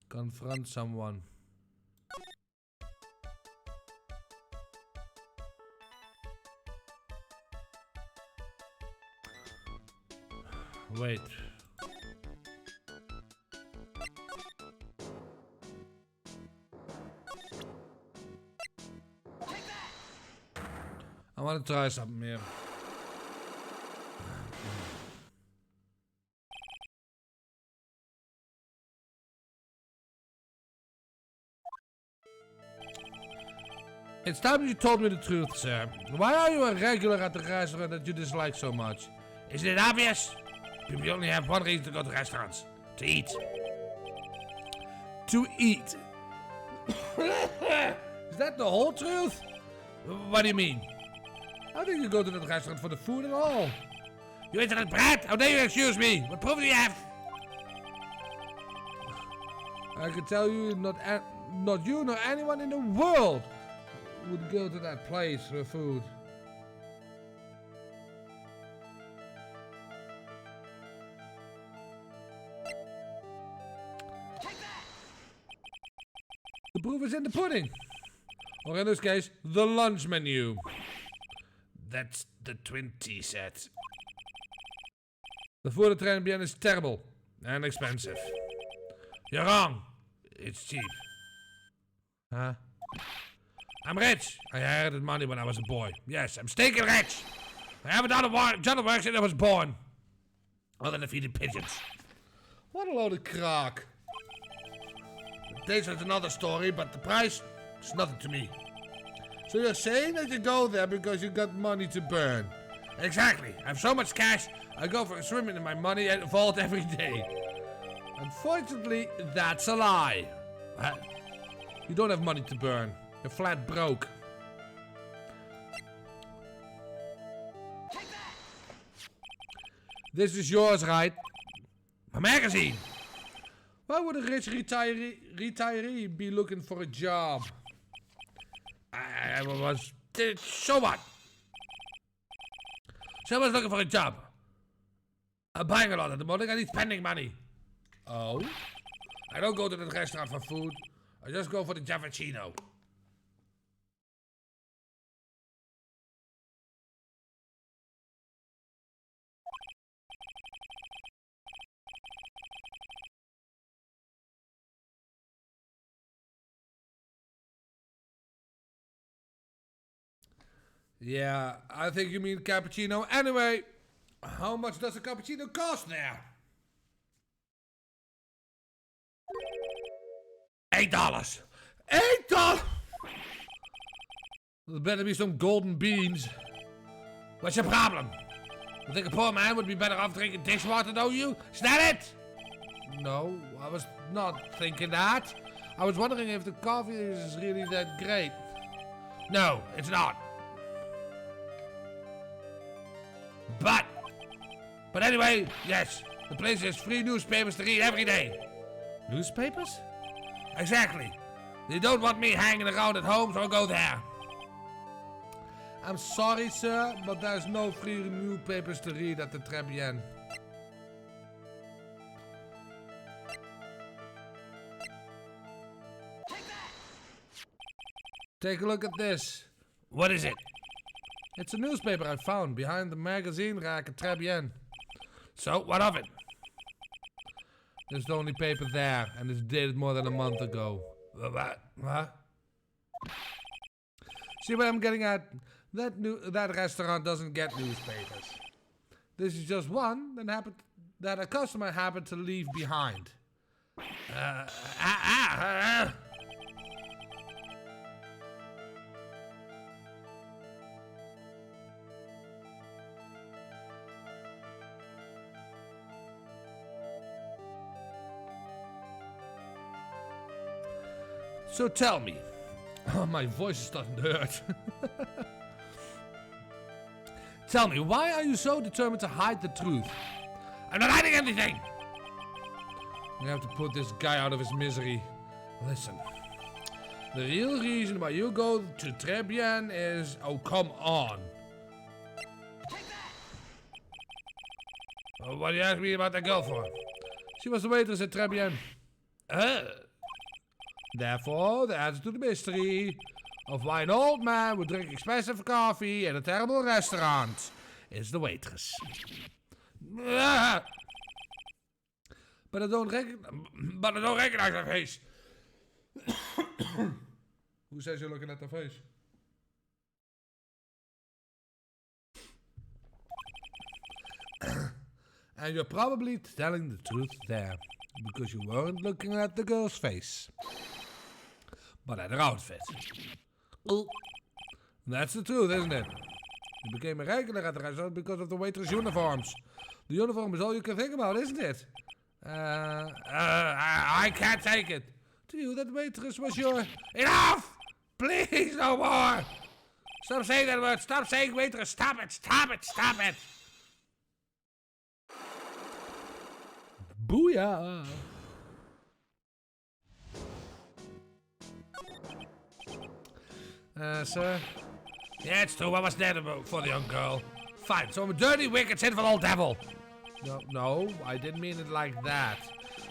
confront someone. Wait. I want to try something here. It's time you told me the truth, sir. Why are you a regular at the restaurant that you dislike so much? Isn't it obvious? People only have one reason to go to restaurants. To eat. To eat. Is that the whole truth? What do you mean? I think you go to the restaurant for the food and all. You internet brat! How dare you excuse me? What proof do you have? I can tell you not you nor anyone in the world would go to that place for food. The proof is in the pudding. Or in this case, the lunch menu. That's the 20 set. The food at Trials is terrible and expensive. You're wrong. It's cheap. Huh? I'm rich. I inherited money when I was a boy. Yes, I'm stinking rich. I haven't done a job of work since I was born. Other than feeding pigeons. What a load of crock. The taste is another story, but the price is nothing to me. So you're saying that you go there because you got money to burn? Exactly. I have so much cash, I go for a swim in my money and vault every day. Unfortunately, that's a lie. You don't have money to burn. You're flat broke. This is yours, right? A magazine. Why would a rich retiree be looking for a job? I was... So what? Someone's looking for a job. I'm buying a lot at the moment. I need spending money. Oh? I don't go to the restaurant for food. I just go for the Javaccino. Yeah, I think you mean cappuccino. Anyway, how much does a cappuccino cost there? $8. $8? There better be some golden beans. What's your problem? You think a poor man would be better off drinking dishwater, don't you? Is that it? No, I was not thinking that. I was wondering if the coffee is really that great. No, it's not. But anyway, yes, the place has free newspapers to read every day. Newspapers? Exactly. They don't want me hanging around at home, so I'll go there. I'm sorry, sir, but there's no free newspapers to read at the Tribune. Take a look at this. What is it? It's a newspaper I found behind the magazine rack at Tribune. So, what of it? It's the only paper there, and it's dated more than a month ago. What? See what I'm getting at? That restaurant doesn't get newspapers. This is just one that a customer happened to leave behind. So tell me. Oh, my voice is starting to hurt. Tell me, why are you so determined to hide the truth? I'm not hiding anything! We have to put this guy out of his misery. Listen. The real reason why you go to Tribune is... Oh, come on. What do you ask me about that girl for? She was the waitress at Tribune. Therefore, the answer to the mystery of why an old man would drink expensive coffee in a terrible restaurant is the waitress. But I don't recognize her face. Who says you're looking at the face? And you're probably telling the truth there, because you weren't looking at the girl's face, but at her outfit. That's the truth, isn't it? You became a regular at the restaurant because of the waitress' uniforms. The uniform is all you can think about, isn't it? I can't take it. To you, that waitress was your... Enough! Please, no more! Stop saying that word. Stop saying waitress. Stop it. Stop it. Stop it. Booyah! Sir? Yeah, it's true. What was that about for the young girl? Fine, so I'm a dirty, wicked, sinful old devil. No, I didn't mean it like that.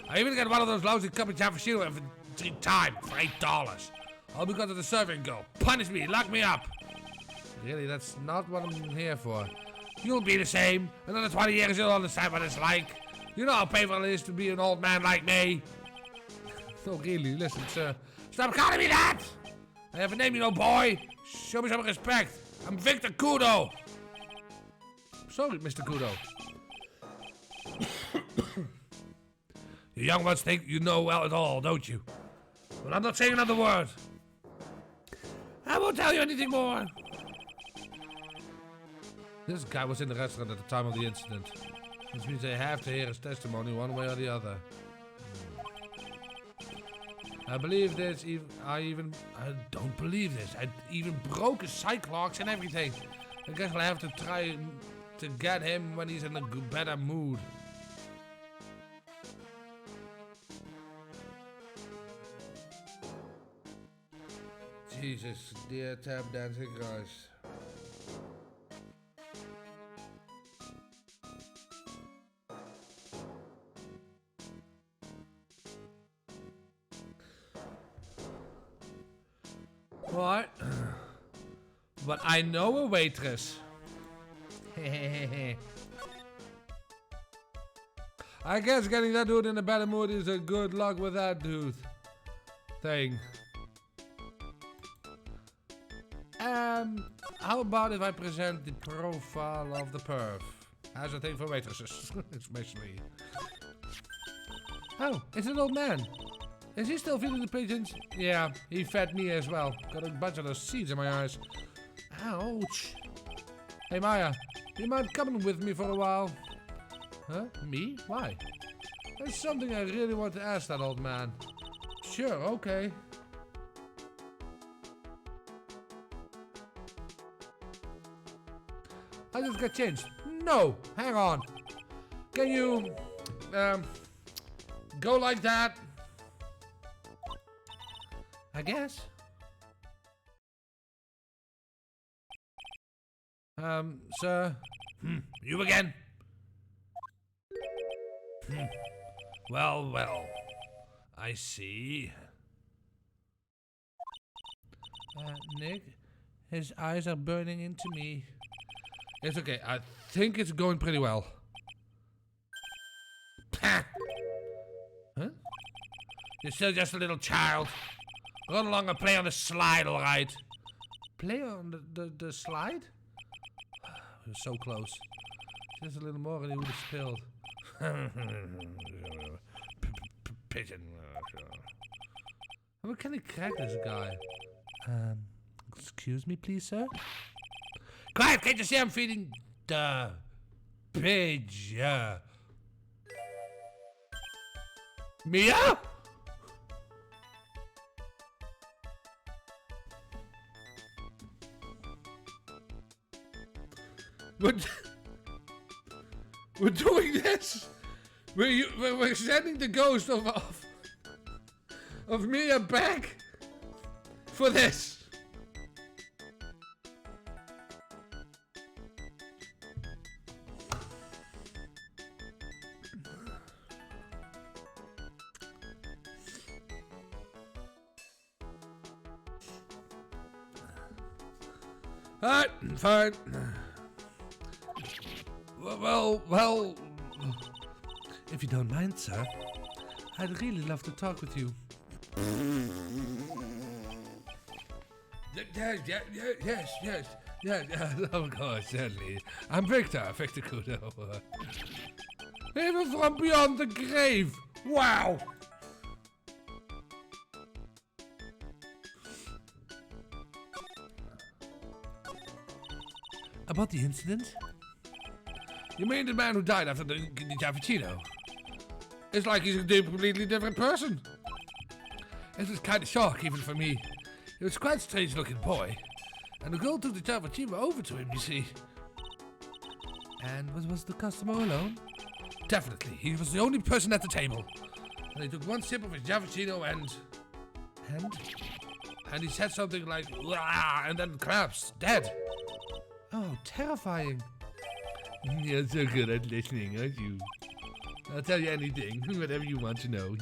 I even got one of those lousy cup of cappuccino every time for $8. All because of the serving girl. Punish me, lock me up. Really, that's not what I'm here for. You'll be the same. Another 20 years, you'll understand what it's like. You know how painful it is to be an old man like me. No, really, listen, sir. Stop calling me that! I have a name, you know, boy. Show me some respect. I'm Victor Kudo. Sorry, Mr. Kudo. You young ones think you know well at all, don't you? But I'm not saying another word. I won't tell you anything more. This guy was in the restaurant at the time of the incident, which means they have to hear his testimony one way or the other. I believe this. I don't believe this. I even broke his sight locks and everything. I guess I'll have to try to get him when he's in a better mood. Jesus, dear tap dancing Christ. What? But I know a waitress. I guess getting that dude in a better mood is a good luck with that dude thing. How about if I present the profile of the perv? Has a thing for waitresses, especially. Oh, it's an old man. Is he still feeding the pigeons? Yeah, he fed me as well. Got a bunch of those seeds in my eyes. Ouch. Hey Maya, you mind coming with me for a while? Huh? Me? Why? There's something I really want to ask that old man. Sure, okay. I just got changed. No, hang on. Can you, go like that? I guess. Sir. You again? Well, well. I see. Nick, his eyes are burning into me. It's okay. I think it's going pretty well. Huh? You're still just a little child. Run along and play on the slide, all right? Play on the slide? We were so close. Just a little more and he would have spilled. Pigeon. How can he crack this guy? Excuse me, please, sir? Quiet, can't you see I'm feeding the pigeon? Mia? We're doing this. We're sending the ghost of Mia back for this. Alright, fine. Well, if you don't mind, sir, I'd really love to talk with you. Yes, of course, certainly. I'm Victor Kudo. Even from beyond the grave. Wow. About the incident? You mean the man who died after the cappuccino? It's like he's a completely different person. It was kind of shock, even for me. He was quite a strange-looking boy. And the girl took the cappuccino over to him, you see. And was the customer alone? Definitely. He was the only person at the table. And he took one sip of his cappuccino and he said something like, "Wah," and then collapsed, dead. Oh, terrifying. You're so good at listening, aren't you? I'll tell you anything, whatever you want to know.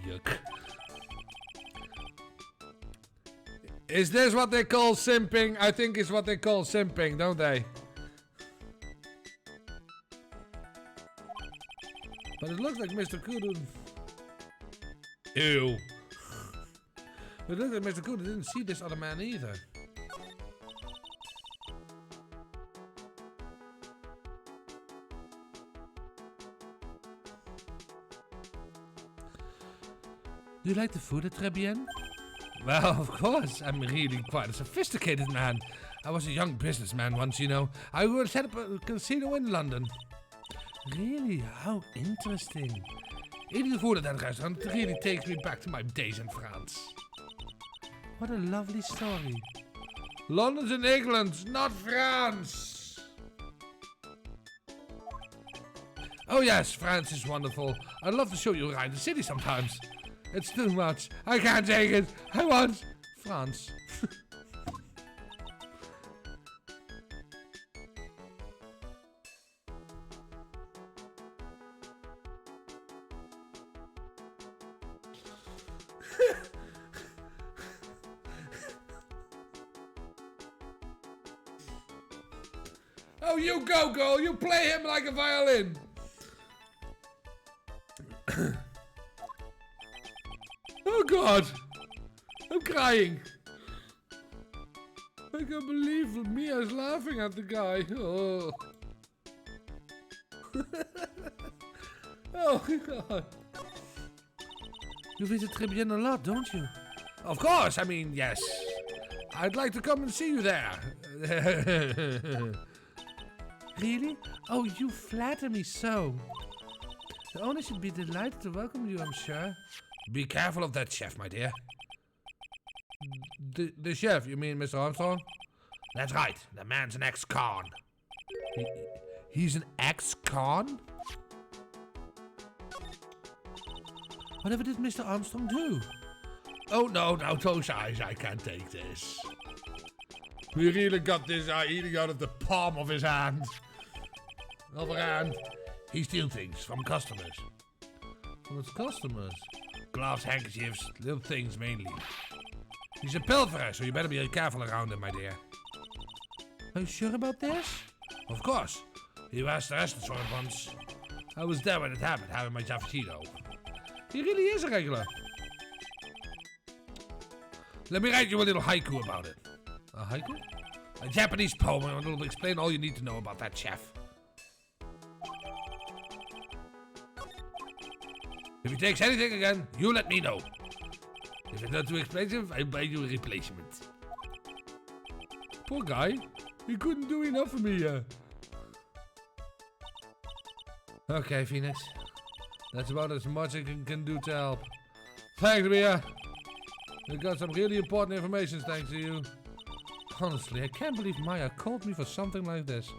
Yuck. Is this what they call simping? I think it's what they call simping, don't they? But it looks like Mr. Kudo... Ew. But it looks like Mr. Kudo didn't see this other man either. Do you like the food at Trebienne? Well, of course. I'm really quite a sophisticated man. I was a young businessman once, you know. I would set up a casino in London. Really? How interesting. Eating food at that restaurant really takes me back to my days in France. What a lovely story. London's in England, not France. Oh yes, France is wonderful. I'd love to show you around the city sometimes. It's too much. I can't take it. I want France. Oh, you go, girl. You play him like a violin. Oh God, I'm crying. I can't believe Mia's laughing at the guy. Oh, oh God. You visit Trebienne a lot, don't you? Of course, I mean, yes. I'd like to come and see you there. Really? Oh, you flatter me so. The owner should be delighted to welcome you, I'm sure. Be careful of that chef, my dear. The chef, you mean Mr. Armstrong? That's right. The man's an ex-con. He's an ex-con? Whatever did Mr. Armstrong do? Oh no, now those eyes, I can't take this. We really got this eye eating out of the palm of his hand. Other hand, he steals things from customers. From his customers? Gloves, handkerchiefs, little things mainly. He's a pilferer, so you better be careful around him, my dear. Are you sure about this? Of course. He was arrested for it once. I was there when it happened, having my cappuccino. He really is a regular. Let me write you a little haiku about it. A haiku? A Japanese poem, and it'll explain all you need to know about that chef. If he takes anything again, you let me know. If it's not too expensive, I'll buy you a replacement. Poor guy. He couldn't do enough for me. Okay, Phoenix. That's about as much I can do to help. Thanks, Mia. We got some really important information thanks to you. Honestly, I can't believe Maya called me for something like this.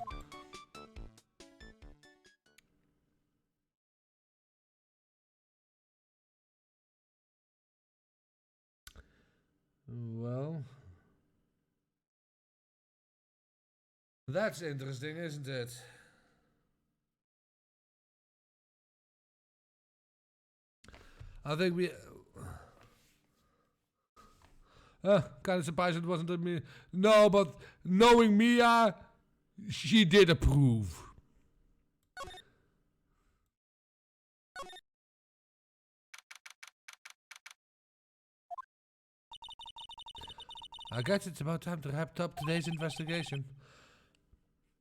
Well, that's interesting, isn't it? I think we... kind of surprised it wasn't me. No, but knowing Mia, she did approve. I guess it's about time to wrap up today's investigation.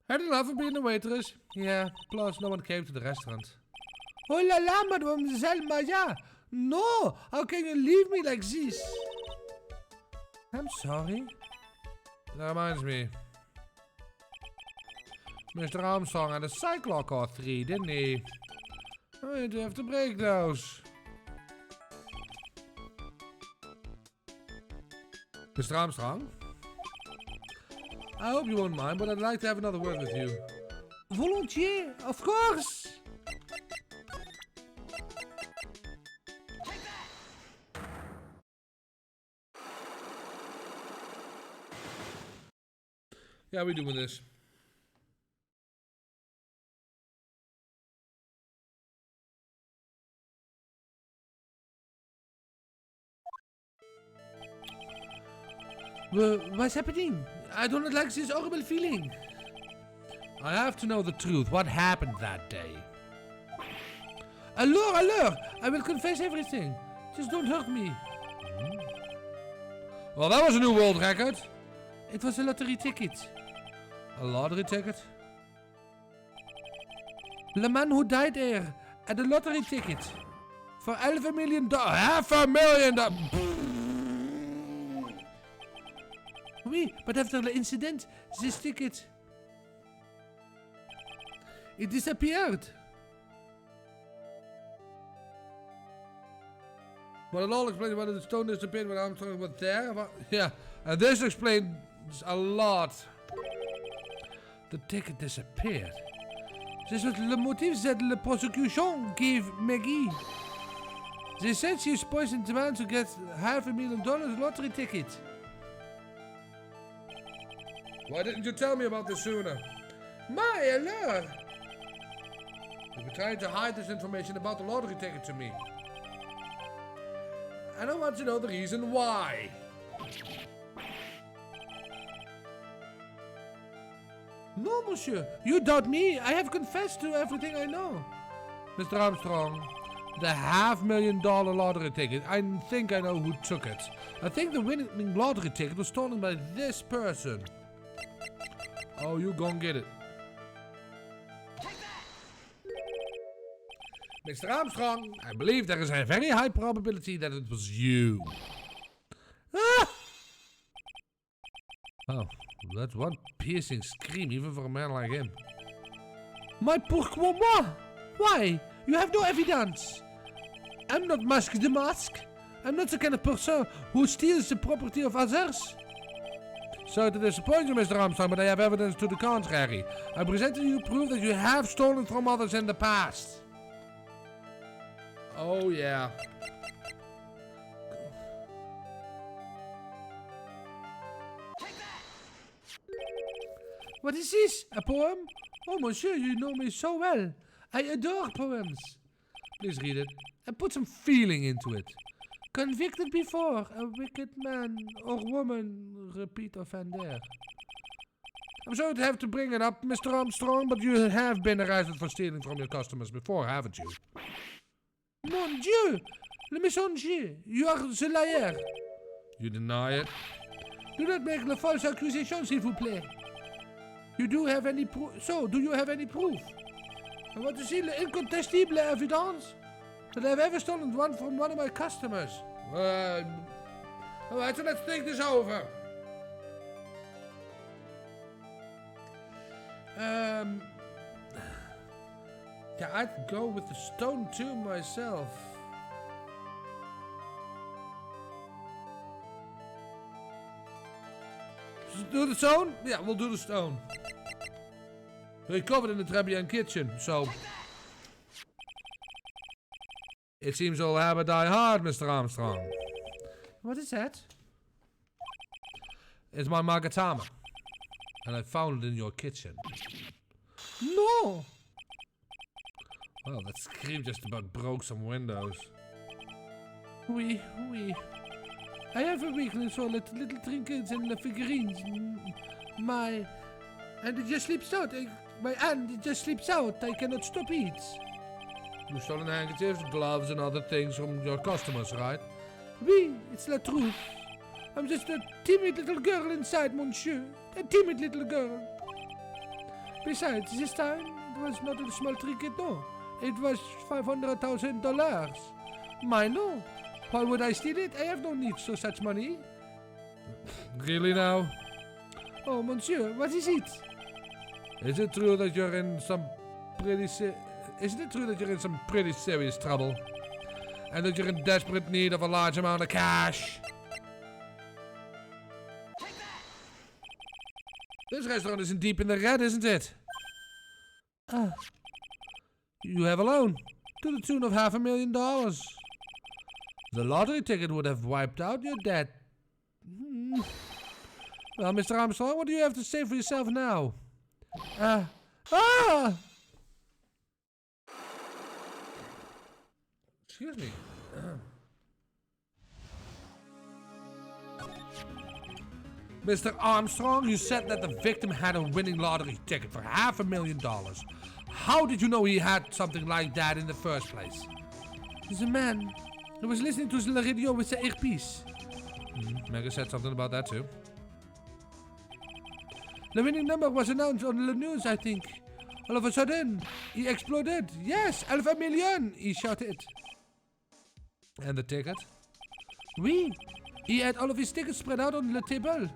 Had enough of being a waitress? Yeah, plus no one came to the restaurant. Oh la la, Mademoiselle Maya! No! How can you leave me like this? I'm sorry. That reminds me. Mr. Armstrong had a cyclock or 3, didn't he? I do have to break those. Mr. Armstrong? I hope you won't mind, but I'd like to have another word with you. Volontiers, of course! Yeah, we're doing this. What's happening? I don't like this horrible feeling. I have to know the truth. What happened that day? Alors, I will confess everything. Just don't hurt me. Well, that was a new world record. It was a lottery ticket. A lottery ticket? The man who died there had a lottery ticket. For $11 million. $500,000! Oui, but after the incident, this ticket... it disappeared. Well, it all explains why the stone disappeared when Armstrong was there. But, yeah, and this explains a lot. The ticket disappeared. This was the motive that the prosecution gave Maggie. They said she poisoned the man to get $500,000 lottery ticket. Why didn't you tell me about this sooner? My lord! You were trying to hide this information about the lottery ticket to me. And I want to know the reason why. No, monsieur. You doubt me. I have confessed to everything I know. Mr. Armstrong, the $500,000 lottery ticket, I think I know who took it. I think the winning lottery ticket was stolen by this person. Oh, you gon' get it. Mr. Armstrong, I believe there is a very high probability that it was you. Ah! Oh, that's one piercing scream even for a man like him. My pourquoi moi? Why? You have no evidence. I'm not Mask the Mask. I'm not the kind of person who steals the property of others. Sorry to disappoint you, Mr. Armstrong, but I have evidence to the contrary. I present to you proof that you have stolen from others in the past. Oh, yeah. What is this? A poem? Oh, monsieur, you know me so well. I adore poems. Please read it. And put some feeling into it. Convicted before, a wicked man or woman, repeat offender. I'm sorry to have to bring it up, Mr. Armstrong, but you have been arrested for stealing from your customers before, haven't you? Mon Dieu! Le messager! You are the liar! You deny it? Do not make the false accusation, s'il vous plaît. You do have any proof? So, do you have any proof? I want to see the incontestable evidence that I've ever stolen one from one of my customers. Alright, so let's think this over. Yeah, I'd go with the stone too myself. Do the stone? Yeah, we'll do the stone. We're covered in the Trebian kitchen, so... It seems all habit die hard, Mr. Armstrong. What is that? It's my Magatama. And I found it in your kitchen. No! Well, that scream just about broke some windows. Oui. I have a weakness for little trinkets and the figurines. And it just slips out. My hand, it just slips out. I cannot stop it. You stolen handkerchiefs, gloves, and other things from your customers, right? Oui, it's the truth. I'm just a timid little girl inside, monsieur. A timid little girl. Besides, this time, it was not a small trinket, no. It was $500,000. Mine, no. Why would I steal it? I have no need for such money. Really now? Oh, monsieur, what is it? Is it true that you're in some pretty serious trouble? And that you're in desperate need of a large amount of cash? This restaurant isn't deep in the red, isn't it? You have a loan to the tune of $500,000. The lottery ticket would have wiped out your debt. Well, Mr. Armstrong, what do you have to say for yourself now? Excuse me. Mr. Armstrong, you said that the victim had a winning lottery ticket for $500,000. How did you know he had something like that in the first place? There's a man who was listening to the radio with the earpiece. Mega said something about that too. The winning number was announced on the news, I think. All of a sudden, he exploded. Yes, $500,000, he shouted. And the ticket? Oui, he had all of his tickets spread out on the table.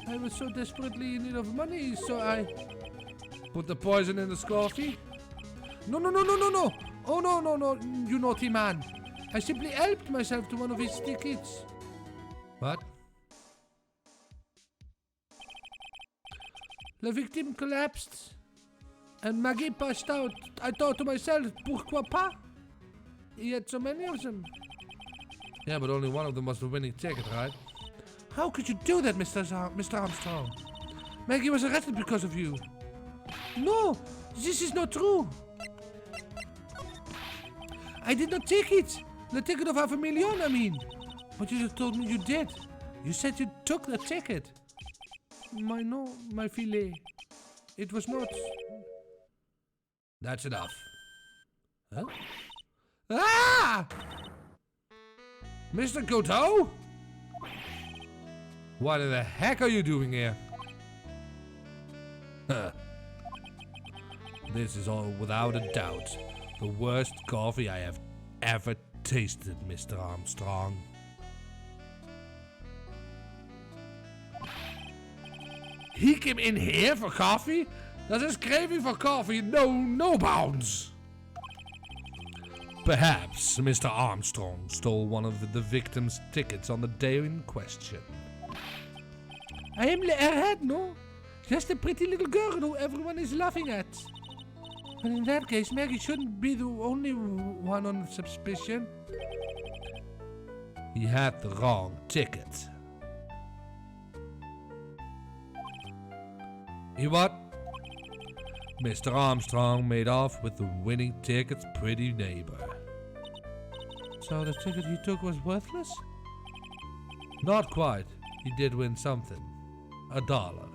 I was so desperately in need of money, so I... Put the poison in the coffee? No. Oh, no, you naughty man. I simply helped myself to one of his tickets. What? The victim collapsed, and Maggie passed out. I thought to myself, pourquoi pas? He had so many of them. Yeah, but only one of them was the winning ticket, right? How could you do that, Mr. Armstrong? Maggie was arrested because of you. No, this is not true. I did not take it. The ticket of $500,000, I mean. But you just told me you did. You said you took the ticket. My filet. It was not. That's enough. Huh? Ah! Mr. Godot? What the heck are you doing here? This is all without a doubt the worst coffee I have ever tasted, Mr. Armstrong. He came in here for coffee? Does his craving for coffee know no bounds? Perhaps Mr. Armstrong stole one of the victim's tickets on the day in question. I am the airhead, no? Just a pretty little girl who everyone is laughing at. But in that case, Maggie shouldn't be the only one on suspicion. He had the wrong ticket. You what? Mr. Armstrong made off with the winning ticket's pretty neighbor. So the ticket he took was worthless? Not quite. He did win something. $1.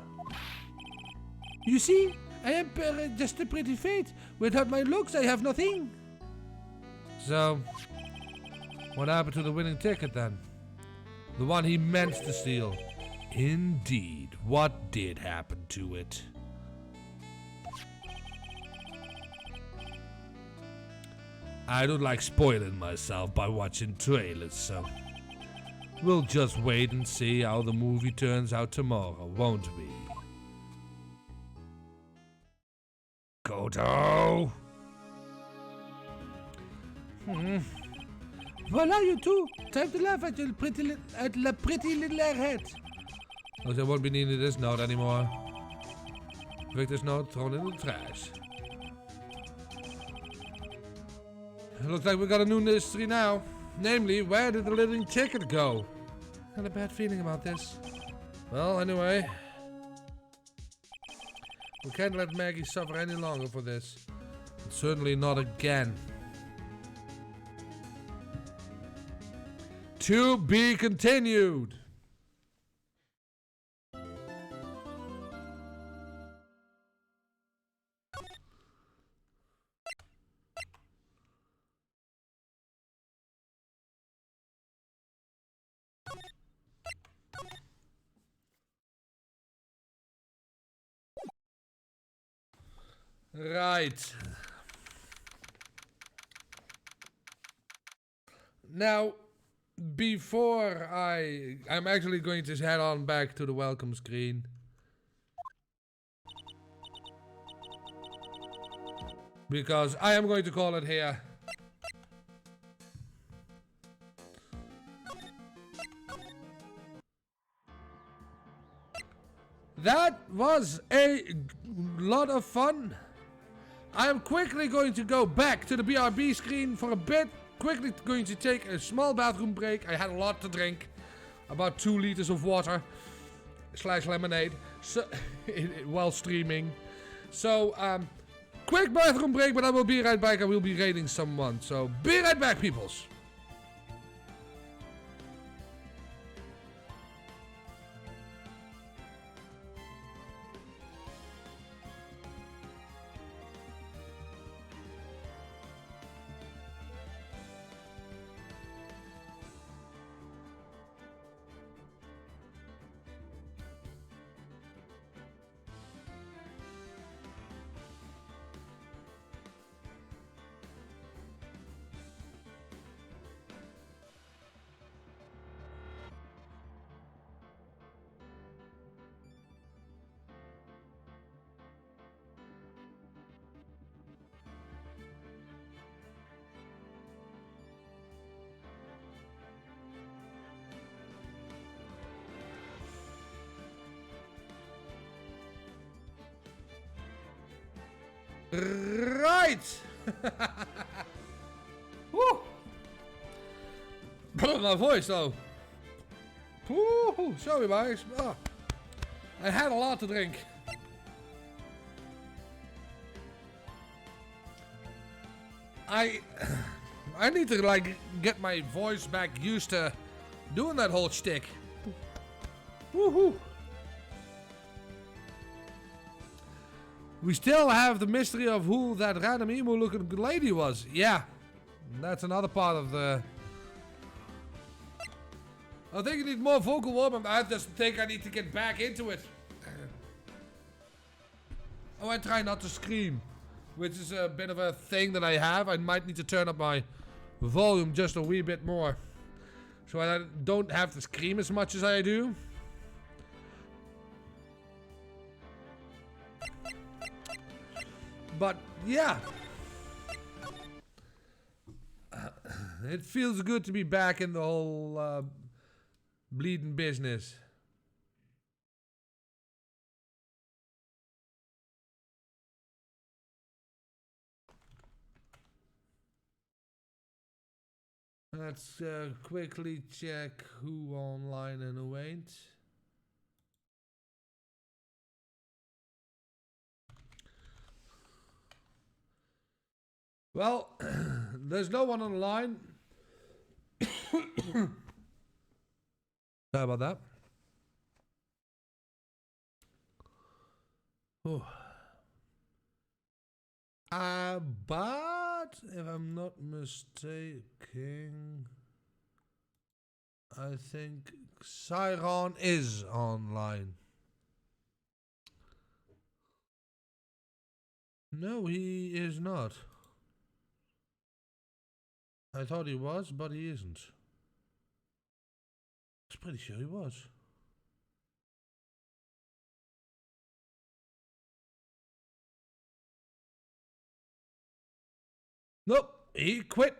You see, I am just a pretty face. Without my looks, I have nothing. So, what happened to the winning ticket then? The one he meant to steal. Indeed, what did happen to it? I don't like spoiling myself by watching trailers, so we'll just wait and see how the movie turns out tomorrow, won't we? Koto! Voila, you two. Time to laugh at your pretty little airhead. Looks like I won't be needing this note anymore. Victor's note thrown in the trash. Looks like we got a new mystery now. Namely, where did the living ticket go? Got a bad feeling about this. Well, anyway. We can't let Maggie suffer any longer for this. And certainly not again. To be continued. Right. Now, before I'm actually going to head on back to the welcome screen. Because I am going to call it here. That was a lot of fun. I am quickly going to go back to the BRB screen for a bit. Quickly going to take a small bathroom break. I had a lot to drink. About 2 liters of water. / lemonade. So, while streaming. So, quick bathroom break, but I will be right back. I will be raiding someone. So, be right back, peoples. Right! Woo! My voice though. Woo! Sorry, guys. Oh, I had a lot to drink. I need to like get my voice back used to doing that whole shtick. Woohoo! We still have the mystery of who that random emo looking lady was. Yeah. That's another part of the... I think you need more vocal warm-up. I just think I need to get back into it. Oh, I try not to scream. Which is a bit of a thing that I have. I might need to turn up my volume just a wee bit more. So I don't have to scream as much as I do. But yeah, it feels good to be back in the whole bleeding business. Let's quickly check who online and who ain't. Well, there's no one online. Sorry about that. Oh. But if I'm not mistaken, I think Siron is online. No, he is not. I thought he was, but he isn't. I was pretty sure he was. Nope, he quit.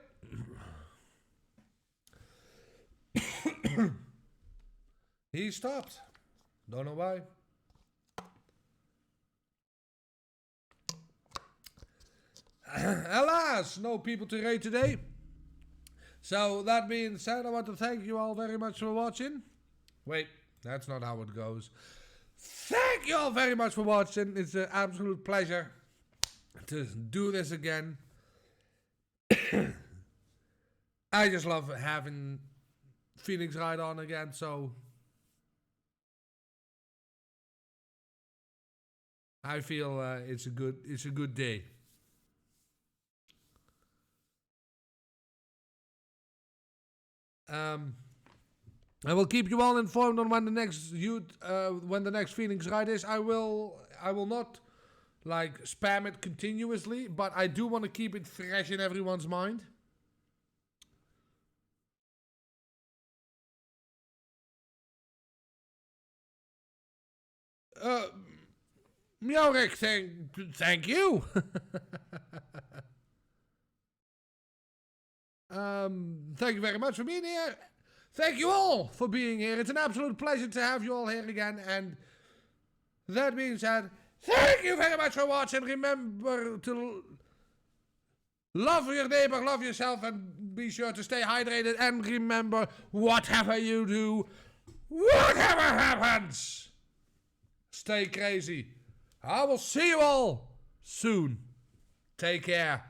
He stopped. Don't know why. Alas, no people to raid today. So that being said, I want to thank you all very much for watching. Wait, that's not how it goes. Thank you all very much for watching. It's an absolute pleasure to do this again. I just love having Phoenix Wright on again, so I feel it's a good day. I will keep you all informed on when the next Phoenix Wright is. I will not like spam it continuously, but I do want to keep it fresh in everyone's mind. Mjorek, thank you. Thank you very much for being here. Thank you all for being here. It's an absolute pleasure to have you all here again. And that being said, thank you very much for watching. Remember to love your neighbor, love yourself, and be sure to stay hydrated. And remember, whatever you do, whatever happens, stay crazy. I will see you all soon. Take care.